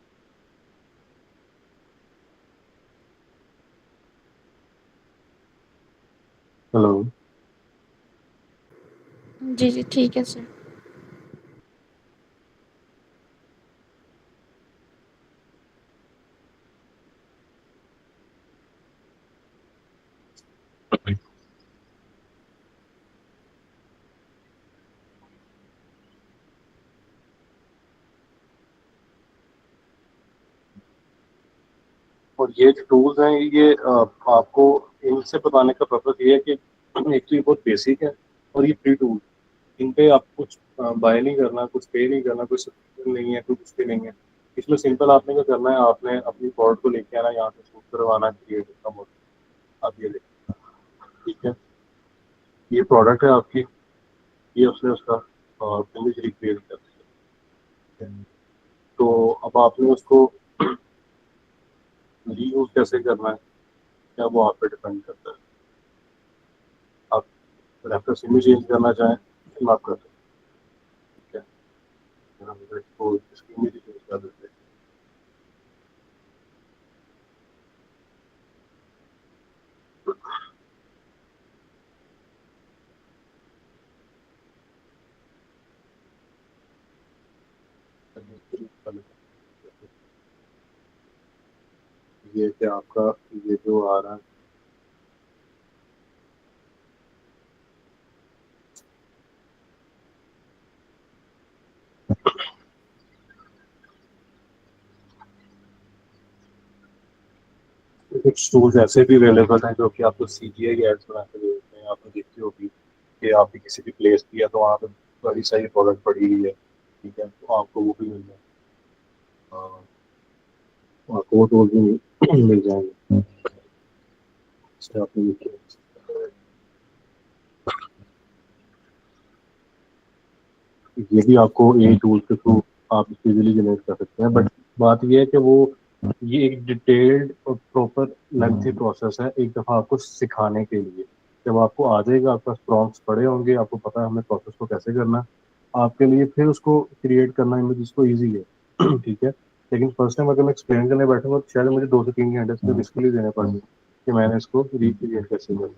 हेलो। जी जी ठीक है सर। और ये जो टूल्स हैं, ये आपको इनसे बताने का पर्पस ये है कि एक तो ये बहुत बेसिक है और ये फ्री टूल, इन पे आप कुछ बाय नहीं करना, कुछ पे नहीं करना, कोई सब्सक्रिप्शन नहीं है, कोई कुछ भी नहीं है। इसमें सिंपल आपने क्या करना है, आपने अपनी प्रोडक्ट को लेके आना, यहाँ से शूट करवाना, क्रिएट का मॉडल आप ये लेके, ठीक है। ये प्रोडक्ट है आपकी, ये उसने उसका इमेज रिक्रिएट कर दिया। तो अब आपने उसको रीयूज कैसे करना है, क्या वो आप पे डिपेंड करता है। आप रेफरेंस इमेज चेंज करना चाहें तो आप कर सकते हैं, ठीक है। हम इसको इसकी इमेज चेंज कर देते हैं। ये क्या आपका, ये जो आ रहा है, कुछ टूल्स ऐसे भी अवेलेबल हैं जो कि आपको सीजीआई के एड्स बना के दे देते हैं। आपने देखी होगी कि आपने किसी भी प्लेस किया तो वहाँ पे बड़ी सारी प्रोडक्ट पड़ी हुई है, ठीक है, तो आपको वो भी मिल जाए, आपको वो टूल भी मिल जाएंगे। इससे आपने ये भी आपको यही टूल के थ्रू आप इजीली जनरेट कर सकते हैं। बट बात ये है कि वो, ये एक डिटेल्ड और प्रॉपर लेंथी प्रोसेस है एक दफ़ा आपको सिखाने के लिए। जब आपको आ जाएगा, आपके पास प्रॉम्प्ट्स पड़े होंगे, आपको पता है हमें प्रोसेस को कैसे करना है, आपके लिए फिर उसको क्रिएट करना इमेज को ईजी है ठीक है। लेकिन फर्स्ट टाइम अगर मैं एक्सप्लेन करने बैठूंगा तो शायद मुझे 2 से 3 घंटे सिर्फ इसके लिए देने पड़ेंगे कि मैंने इसको रिक्रिएट कैसे करना।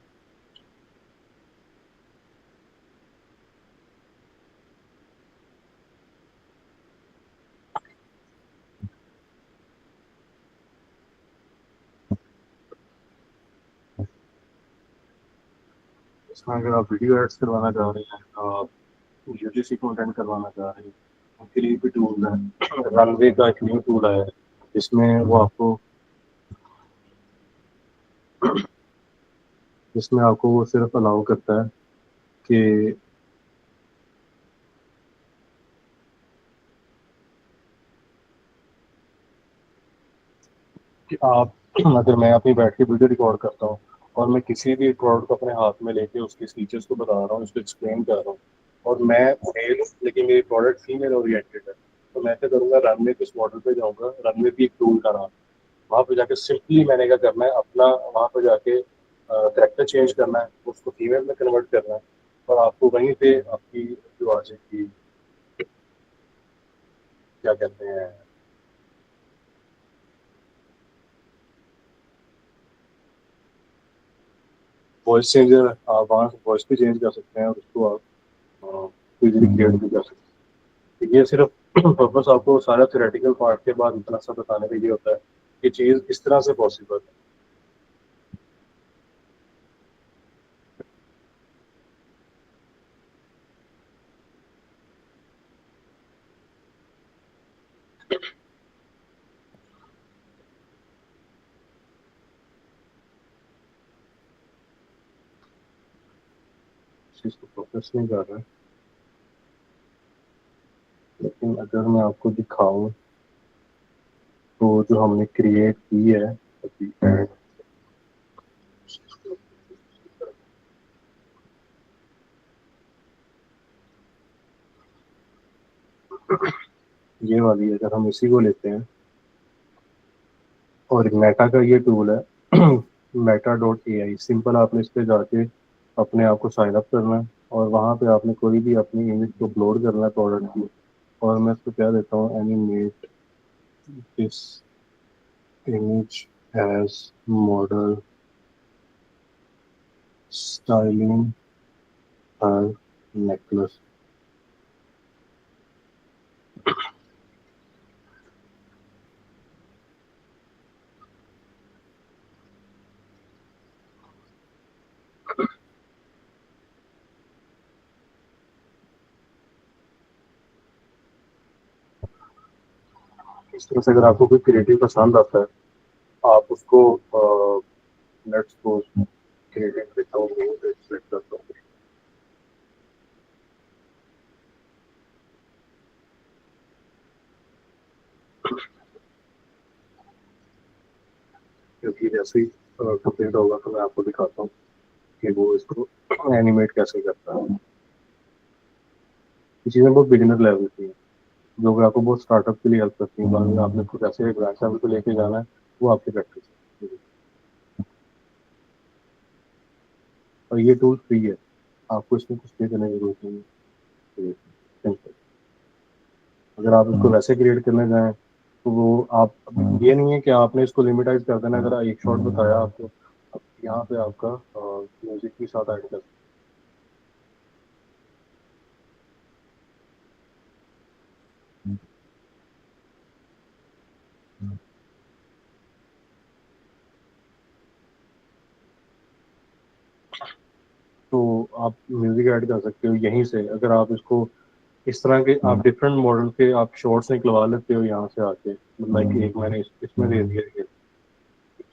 इसमें अगर आप वीडियो एड्स करवाना चाह रहे हैं, यूजीसी कंटेंट करवाना चाह रहे हैं, उनके लिए भी टूल है। रनवे का एक न्यू टूल आया है, जिसमें वो आपको, जिसमें आपको वो सिर्फ अलाउ करता है कि आप अगर मैं अपनी बैठ के वीडियो रिकॉर्ड करता हूँ और मैं किसी भी प्रोडक्ट को अपने हाथ में लेके उसके फीचर्स को बता रहा हूँ, उसको एक्सप्लेन कर रहा हूँ, और मैं मेल हूँ लेकिन मेरी प्रोडक्ट फीमेल ओरिएंटेड है, तो मैं क्या करूँगा, रनवे के इस मॉडल पे जाऊँगा। रनवे भी एक टूल का नाम, वहाँ पे जाके सिंपली मैंने क्या करना है, अपना वहाँ पे जाके कैरेक्टर चेंज करना है, उसको फीमेल में कन्वर्ट करना है, और आपको वहीं पे आपकी जो आ जाएगी, क्या कहते हैं, वॉइस चेंजर, आप वहाँ से वॉइस भी चेंज कर सकते हैं और उसको आप इजीली क्रिएट भी कर सकते हैं। ये सिर्फ पर्पस आपको सारा थ्योरेटिकल पार्ट के बाद इतना सा बताने के लिए होता है कि चीज़ इस तरह से पॉसिबल है। इस चीज़ को फोकस नहीं कर रहा है, लेकिन अगर मैं आपको दिखाऊं तो जो हमने क्रिएट की है अभी ad, ये वाली अगर हम इसी को लेते हैं और मेटा का ये टूल है meta.ai, सिंपल आपने इस पे जाके अपने आप को साइन अप करना है और वहाँ पे आपने कोई भी अपनी इमेज को अपलोड करना है प्रोडक्ट की, और मैं इसको क्या देता हूँ, animate this image as model styling her necklace. इस तरह से अगर आपको कोई क्रिएटिव पसंद आता है, आप उसको लेट्स सपोज क्रिएटिव देता हूँ, सेलेक्ट करता हूँ, क्योंकि जैसे ही कंप्लीट होगा तो मैं आपको दिखाता हूँ कि वो इसको एनिमेट कैसे करता है। ये चीज़ें बहुत बिगिनर लेवल की हैं, जो कि आपको बहुत स्टार्टअप के लिए हेल्प करती हैं। बाद में आपने इसको कैसे एक ब्रांड लेवल पे लेके जाना है, वो आपकी प्रैक्टिस है। और ये टूल फ्री है, आपको इसमें कुछ पे करने की जरूरत नहीं है। सिंपल। अगर आप इसको वैसे क्रिएट करने जाएं तो वो आप, ये नहीं है कि आपने इसको लिमिटाइज कर देना। अगर एक शॉट बताया आपको, अब यहाँ पे आपका म्यूजिक भी साथ ऐड कर, तो आप म्यूजिक ऐड कर सकते हो यहीं से। अगर आप इसको इस तरह के आप डिफरेंट मॉडल के आप शॉर्ट्स निकलवा लेते हो यहाँ से आके, लाइक एक मैंने इसमें दे दिया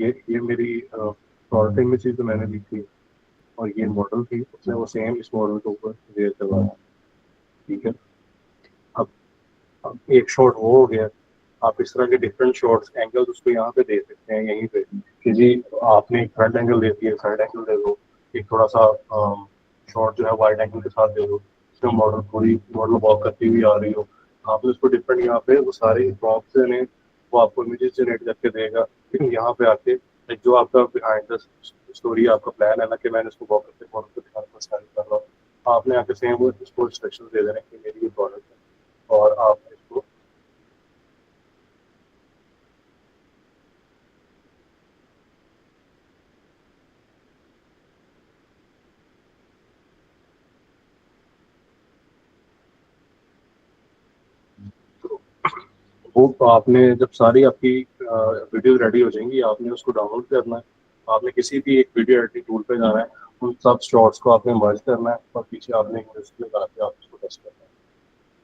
ये मेरी प्रोडक्ट इमेज थी तो मैंने ली थी, और ये मॉडल थी, उसने वो सेम इस मॉडल के ऊपर दे करवा। ठीक है, अब एक शॉट वो हो गया। आप इस तरह के डिफरेंट शॉट्स एंगल्स उसको यहाँ पे दे सकते हैं, यहीं पे कि जी आपने एक फ्रंट एंगल दे दिया, साइड एंगल दे दो, एक थोड़ा सा शॉट जो है वाइड एंगल के साथ दे दो, इसमें मॉडल पूरी मॉडल वॉक करती हुई आ रही हो। आपने उसको डिफरेंट यहाँ पे वो सारे प्रॉप्स ने वो आपको इमेजेस जनरेट करके देगा। फिर यहाँ पे आके like, जो आपका बिहाइंड द स्टोरी आपका प्लान है ना, कि मैंने इसको वॉक करके मॉडल को दिखाने को स्टार्ट कर रहा हूँ, आपने आके सेम वो इसको इंस्ट्रक्शन दे देना कि मेरी ये प्रोडक्ट है, और आप इसको वो आपने जब सारी आपकी वीडियो रेडी हो जाएंगी, आपने उसको डाउनलोड करना है। आपने किसी भी एक वीडियो एडिटिंग टूल पे जाना है, उन सब शॉर्ट्स को आपने मर्ज करना है, और पीछे आपने एक म्यूजिक लगा के आप उसको टेस्ट करना है।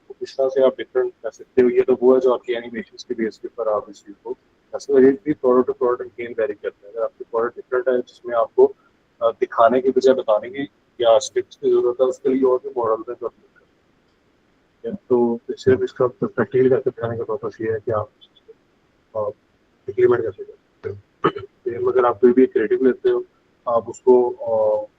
तो इस तरह से आप डिफरेंट कर सकते हो। ये तो वो है जो आपकी एनिमेशन के बेस के ऊपर आप इस चीज़ को, ऐसे रेट भी product to product again vary करते हैं। अगर आपकी प्रोडक्ट डिफरेंट है जिसमें आपको दिखाने की बजाय बताने की या स्टिप्स की जरूरत है, उसके लिए और भी मॉडल है जो आप use कर सकते हैं। तो सिर्फ इसका प्रैक्टिकली करके दिखाने का पर्पस ये है कि आप इम्प्लीमेंट कैसे करते हो। फिर अगर आप कोई भी क्रिएटिव लेते हो, आप उसको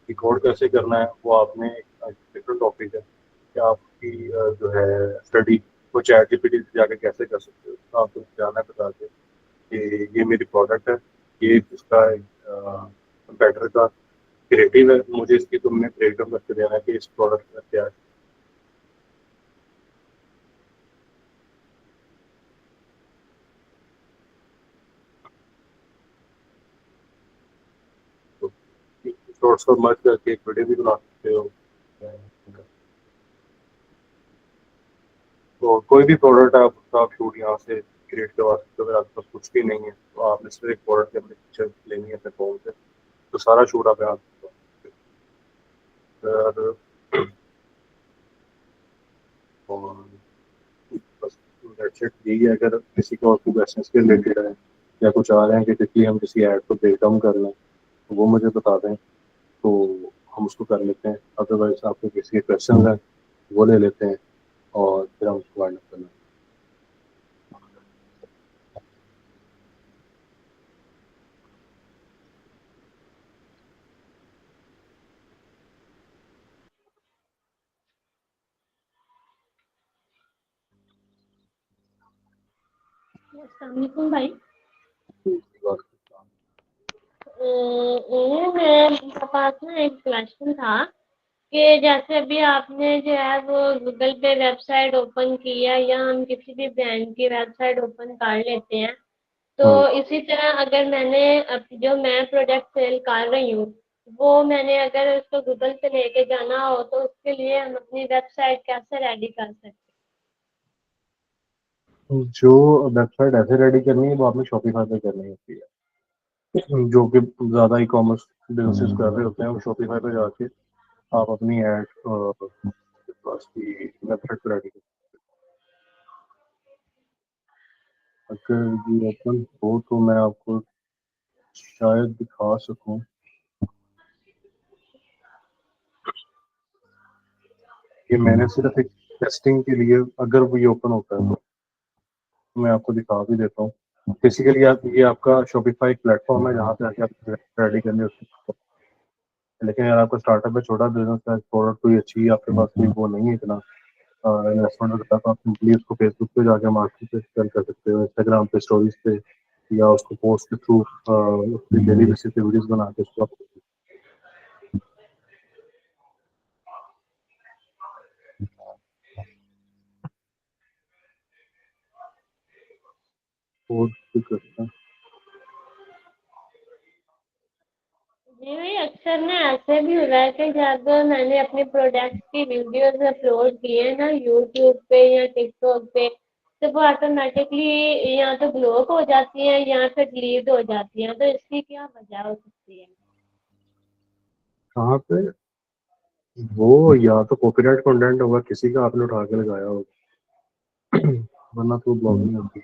रिकॉर्ड कैसे करना है, वो आपने एक डिफरेंट टॉपिक है कि आपकी जो है स्टडी वो चैट जीपीटी से जाके कैसे कर सकते हो। तो आपको जाना है बता के कि ये मेरी प्रोडक्ट है, ये इसका बेटर का क्रिएटिव है, मुझे इसकी तुमने ब्रेकडाउन करके देना है कि इस प्रोडक्ट में क्या है। तो शॉर्ट्स को मर्ज करके एक वीडियो भी बना सकते हो। तो कोई भी प्रोडक्ट आप उसका आप शूट यहाँ से क्रिएट करवा सकते हो। अगर आपके पास कुछ भी नहीं है तो आपने सिर्फ एक प्रोडक्ट की अपनी पिक्चर लेनी है अपने फोन से, तो सारा शूट आप यहाँ से करवा सकते हो। और बस दैट्स इट। यही है, अगर किसी को और कोई क्वेश्चन के रिलेटेड है या कुछ आ रहे हैं कि किसी हम किसी ऐड को ब्रेक डाउन कर लें, तो वो मुझे बता दें, तो हम उसको कर लेते हैं। अदरवाइज आपको किसी के क्वेश्चन है वो ले लेते हैं और फिर हम उसको वाइंड अप करना है। अस्सलाम वालेकुम भाई। ये मेरे पास ना एक क्वेश्चन था कि जैसे अभी आपने जो है वो गूगल पे वेबसाइट ओपन की है या हम किसी भी ब्रांड की वेबसाइट ओपन कर लेते हैं, तो इसी तरह अगर मैंने जो मैं प्रोडक्ट सेल कर रही हूँ वो मैंने अगर उसको गूगल पे लेके जाना हो तो उसके लिए हम अपनी वेबसाइट कैसे रेडी कर सकते हैं? जो वेबसाइट ऐसे रेडी करनी है वो आपने शॉपिफाई पे करनी होती है। जो कि ज़्यादा ई कॉमर्स बिजनेस कर रहे होते हैं वो शॉपिफाई पे जाके आप अपनी एड की वेबसाइट पे रेडी करें। अगर ये ओपन हो तो मैं आपको शायद दिखा सकूं कि मैंने सिर्फ एक टेस्टिंग के लिए अगर वो ये ओपन होता है तो मैं आपको दिखा भी देता हूँ। बेसिकली आप ये आपका शॉपिफाई प्लेटफॉर्म है जहाँ पे आके आप रेडी करने होते हैं। लेकिन अगर आपका स्टार्टअप है, छोटा बिजनेस है, प्रोडक्ट कोई अच्छी है, आपके पास कोई वो नहीं है इतना इन्वेस्टमेंट वगैरह, तो आप सिंपली उसको फेसबुक पे जाके मार्केट पे सेल कर सकते हो, इंस्टाग्राम पे स्टोरीज पे, या उसको पोस्ट के थ्रू उसकी डेली बेसिस पे वीडियोस बना के उसको आप पोस्ट भी कर सकते हैं। जी भाई, अक्सर ना ऐसे भी हो रहा है कि जब मैंने अपने प्रोडक्ट्स की वीडियोस अपलोड की है ना यूट्यूब पे या टिकटॉक पे, तो वो ऑटोमेटिकली या तो ब्लॉक हो जाती है या फिर डिलीट हो जाती है, तो इसकी क्या वजह हो सकती है? कहाँ पे वो या तो कॉपीराइट कंटेंट होगा, किसी का आपने उठा के लगाया होगा, वरना तो ब्लॉग नहीं होगी।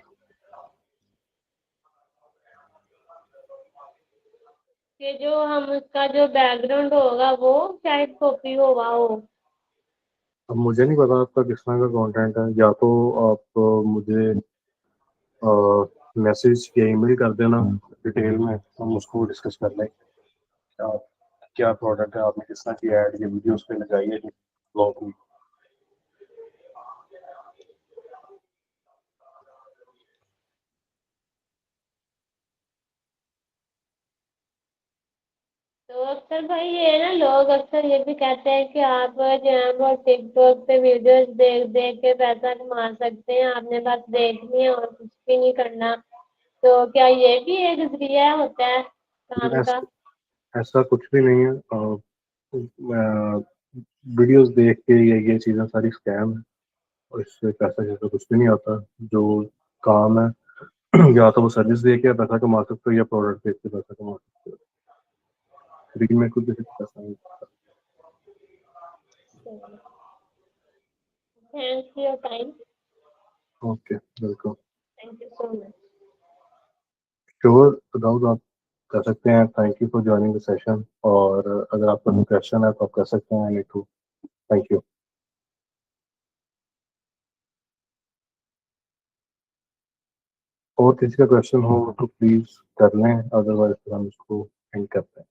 कि जो हम उसका जो बैकग्राउंड होगा वो शायद कॉपी हुआ हो। अब मुझे नहीं पता आपका किस तरह का कंटेंट है, या तो आप मुझे मैसेज या ईमेल कर देना डिटेल में, हम उसको डिस्कस कर लें। आप क्या प्रोडक्ट है, आपने किस तरह की ऐड या वीडियो उस पर लगाई है ब्लॉग में। तो अक्सर भाई ये ना लोग अक्सर ये भी कहते हैं कि आप जो है वो टिकटॉक पे वीडियोस देख देख के पैसा कमा सकते हैं, आपने बस देखनी है और कुछ भी नहीं करना। तो क्या ये भी एक जरिया होता है काम का? ऐसा ऐसा कुछ भी नहीं है। वीडियोस देख के ये चीज़ें सारी स्कैम है, और इससे पैसा जैसा कुछ भी नहीं आता। जो काम है या तो वो सर्विस दे के पैसा कमा सकते हो, या प्रोडक्ट देख के पैसा कमा सकते हो। फ्री में कुछ किसी को पैसा नहीं। Thanks for your time. Okay, welcome. Thank you so much. Sure Dawood, आप कर सकते हैं। Thank you for joining the session, और अगर आपका कोई क्वेश्चन है तो आप कर सकते हैं। आई टू थैंक यू। और किसी का क्वेश्चन हो तो प्लीज कर लें, अदरवाइज फिर हम इसको एंड करते हैं।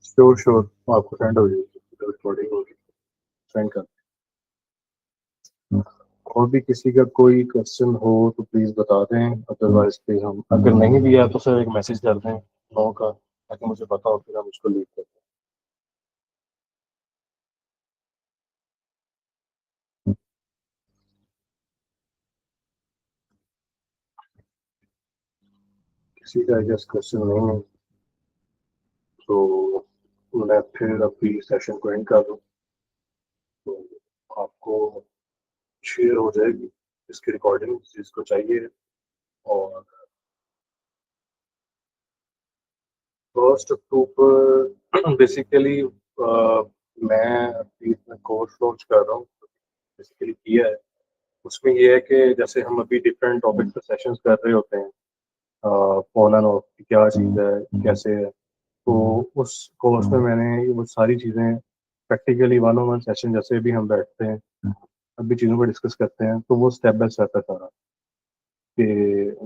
श्योर श्योर, आपको सेंड हो जाएगी, रिकॉर्डिंग होगी, सेंड कर। और भी किसी का कोई क्वेश्चन हो तो प्लीज बता दें, अदरवाइज फिर हम, अगर नहीं भी है तो सर एक मैसेज कर दें नो का, ताकि मुझे पता हो, फिर हम उसको लीव करते हैं। किसी का आई क्वेश्चन नहीं है तो मैं फिर अभी सेशन को एंड कर दूं, तो आपको शेयर हो जाएगी इसकी रिकॉर्डिंग जिसको चाहिए। और 1 अक्टूबर बेसिकली मैं अभी इसमें कोर्स लॉन्च कर रहा हूँ, बेसिकली किया है। उसमें ये है कि जैसे हम अभी डिफरेंट टॉपिक पे सेशंस कर रहे होते हैं, ऑन एंड ऑफ क्या चीज़ है, कैसे है, तो उस कोर्स में मैंने वो सारी चीज़ें प्रैक्टिकली 1-on-1 सेशन जैसे भी हम बैठते हैं, अभी चीज़ों को डिस्कस करते हैं, तो वो स्टेप बाय स्टेप है सारा। कि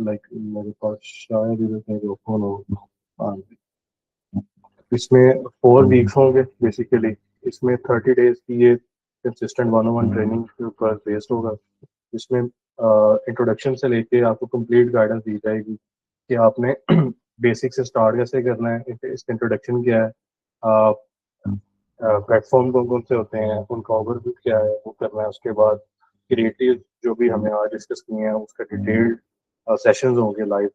लाइक मेरे पास शायद इधर कहीं ओपन हो। हाँ, इसमें 4 वीक्स होंगे बेसिकली। इसमें 30 डेज की ये कंसिस्टेंट 1-on-1 ट्रेनिंग के ऊपर बेस्ड होगा, जिसमें इंट्रोडक्शन से लेके आपको कंप्लीट गाइडेंस दी जाएगी कि आपने बेसिक से स्टार्ट कैसे करना है, इसका इंट्रोडक्शन क्या है, प्लेटफॉर्म कौन कौन से होते हैं, उनका ओवरव्यू क्या है वो करना है। उसके बाद क्रिएटिव जो भी हमें आज डिस्कस किए हैं उसका डिटेल्ड सेशंस होंगे लाइव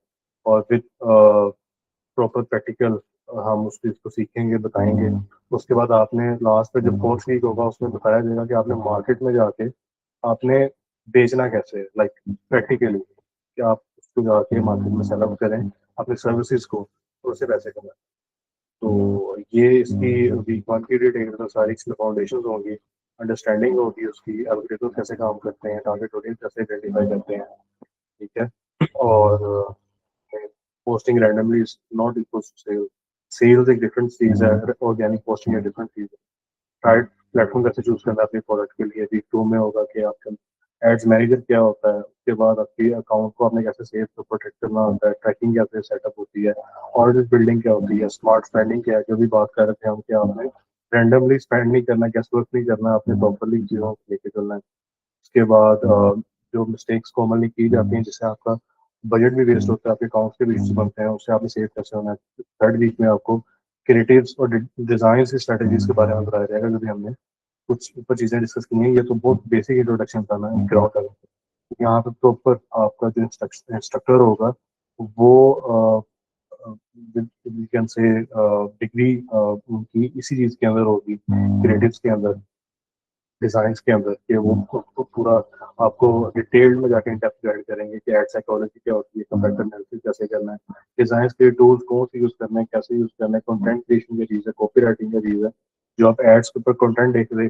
और विद प्रॉपर प्रैक्टिकल हम उस चीज़ को सीखेंगे, बताएंगे। उसके बाद आपने लास्ट में जब कोर्स वीक होगा उसमें बताया जाएगा कि आपने मार्केट में जाके आपने बेचना कैसे है, लाइक प्रैक्टिकली कि आप उसको जाके मार्केट में सेल करें अपने सर्विसेज को और उससे पैसे कमाएं। तो ये इसकी वीक 1 की डिटेल तो सारी इसमें फाउंडेशन होंगी, अंडरस्टैंडिंग होगी उसकी, एल्गोरिथम कैसे काम करते हैं, टारगेट ऑडियंस कैसे आइडेंटिफाई करते हैं, ठीक है। और posting randomly is not equal to sale, sales एक डिफरेंट चीज़ है, ऑर्गेनिक पोस्टिंग एक डिफरेंट चीज़ है। राइट प्लेटफॉर्म कैसे चूज करना है अपने प्रोडक्ट के लिए, वीक 2 में होगा कि आपका एड्स मैनेजर क्या होता है, उसके बाद आपके अकाउंट को आपने कैसे सेव और प्रोटेक्ट करना होता है, ट्रैकिंग कैसे सेटअप होती है, ऑडियंस बिल्डिंग क्या होती है, स्मार्ट स्पेंडिंग क्या है, जो भी बात कर रहे थे हम कि आपने रैंडमली स्पेंड नहीं करना, गेस वर्क नहीं करना, आपने प्रॉपरली चीज़ों को लेके चलना है। उसके बाद जो मिस्टेक्स कॉमनली की जाती हैं जिससे आपका बजट भी वेस्ट होता है, आपके अकाउंट्स के बीच बनते हैं, उससे आपने सेव कैसे होना है। थर्ड वीक में आपको क्रिएटिव्स और डिजाइन की स्ट्रेटजीज के बारे में बताया जाएगा, जो भी हमने कुछ ऊपर चीज़ें डिस्कस की हैं। ये तो बहुत बेसिक इंट्रोडक्शन था ना ग्राउंड का। यहाँ पे प्रॉपर आपका जो इंस्ट्रक्टर होगा वो कैन से डिग्री उनकी इसी चीज़ के अंदर होगी, क्रिएटिव्स के अंदर, डिजाइन्स के अंदर, कि वो पूरा आपको डिटेल्ड में जाके डेप्थ गाइड करेंगे कि एड साइकोलॉजी क्या होती है, कंपेटिटिव एनालिसिस कैसे करना है, डिजाइन्स के टूल्स कौन से यूज करने हैं, कैसे यूज करना है, कंटेंट क्रिएशन की चीज़ है, कॉपी राइटिंग का चीज़ है, जो आप एड्स के ऊपर कंटेंट देख रहे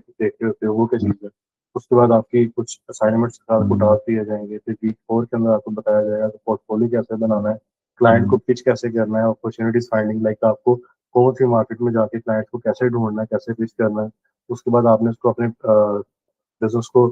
होते हो वो क्या चीज़ है। उसके बाद आपकी कुछ असाइनमेंट्स आपको टास्क दिए जाएंगे, फिर वीक 4 के अंदर आपको बताया जाएगा कि पोर्टफोलियो कैसे बनाना है, क्लाइंट को पिच कैसे करना है, अपॉर्चुनिटीज फाइंडिंग, लाइक आपको कौन सी मार्केट में जाके क्लाइंट को कैसे ढूंढना है, कैसे पिच करना है। उसके बाद आपने उसको अपने बिजनेस को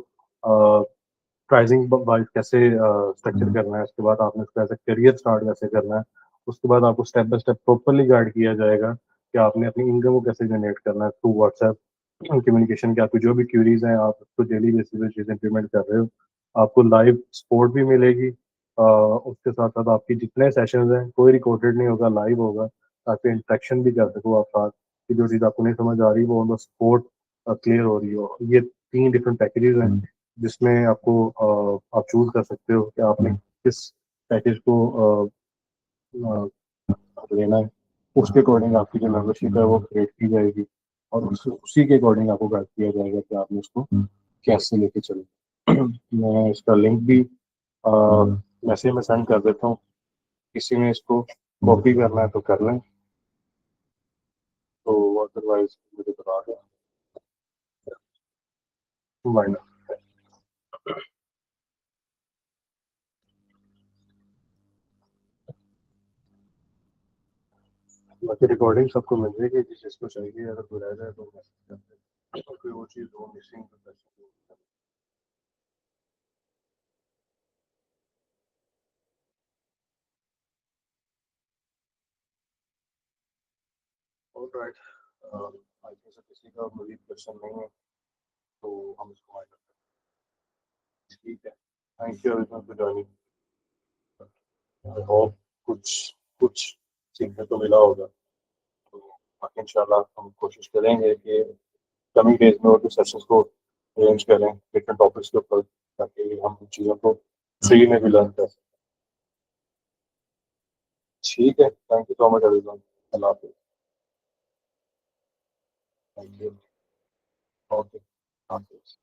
प्राइसिंग वाइज कैसे स्ट्रक्चर करना है, उसके बाद आपने उसको एज ए करियर स्टार्ट कैसे करना है। उसके बाद आपको step by step properly guide किया जाएगा कि आपने अपनी इनकम को कैसे जनरेट करना है थ्रू व्हाट्सएप कम्युनिकेशन के। आपकी जो भी क्यूरीज हैं आप उसको डेली बेसिस पे चीज़ें इम्प्लीमेंट कर रहे हो, आपको लाइव सपोर्ट भी मिलेगी। उसके साथ साथ आपकी जितने सेशंस हैं कोई रिकॉर्डेड नहीं होगा, लाइव होगा, ताकि इंटरेक्शन भी कर सको आप साथ, कि जो चीज़ आपको नहीं समझ आ रही वो ऑन द सपोर्ट क्लियर हो रही हो। ये 3 डिफरेंट पैकेजेस हैं जिसमें आपको आप चूज कर सकते हो कि आपने किस पैकेज को लेना है। उसके अकॉर्डिंग आपकी जो मेंबरशिप है वो क्रिएट की जाएगी और उसी के अकॉर्डिंग आपको गाइड किया जाएगा कि आपने उसको कैसे लेके चले। मैं इसका लिंक भी मैसेज में सेंड कर देता हूँ, किसी में इसको कॉपी करना है तो कर लें, तो अदरवाइज मुझे बता दें। माइनर बाकी रिकॉर्डिंग सबको मिल जाएगी, जिसको चाहिए अगर कोई रह जाए तो मैसेज कर दें, कोई वो चीज़ हो मिसिंग तो ऑलराइट। आई थिंक किसी का मजीद क्वेश्चन नहीं है तो हम इसको माइंड करते हैं। ठीक है, thank you everyone for joining. I hope कुछ कुछ सीखने को मिला होगा। तो बाकी इंशाल्लाह हम कोशिश करेंगे कि कमिंग डेज में और भी सेशंस को अरेंज करें डिफरेंट टॉपिक्स के ऊपर, ताकि हम उन चीज़ों को फ्री में भी लर्न कर सकें। ठीक है, thank you so much everyone. अल्लाह हाफिज़। Thank you. ओके, हाफिज़।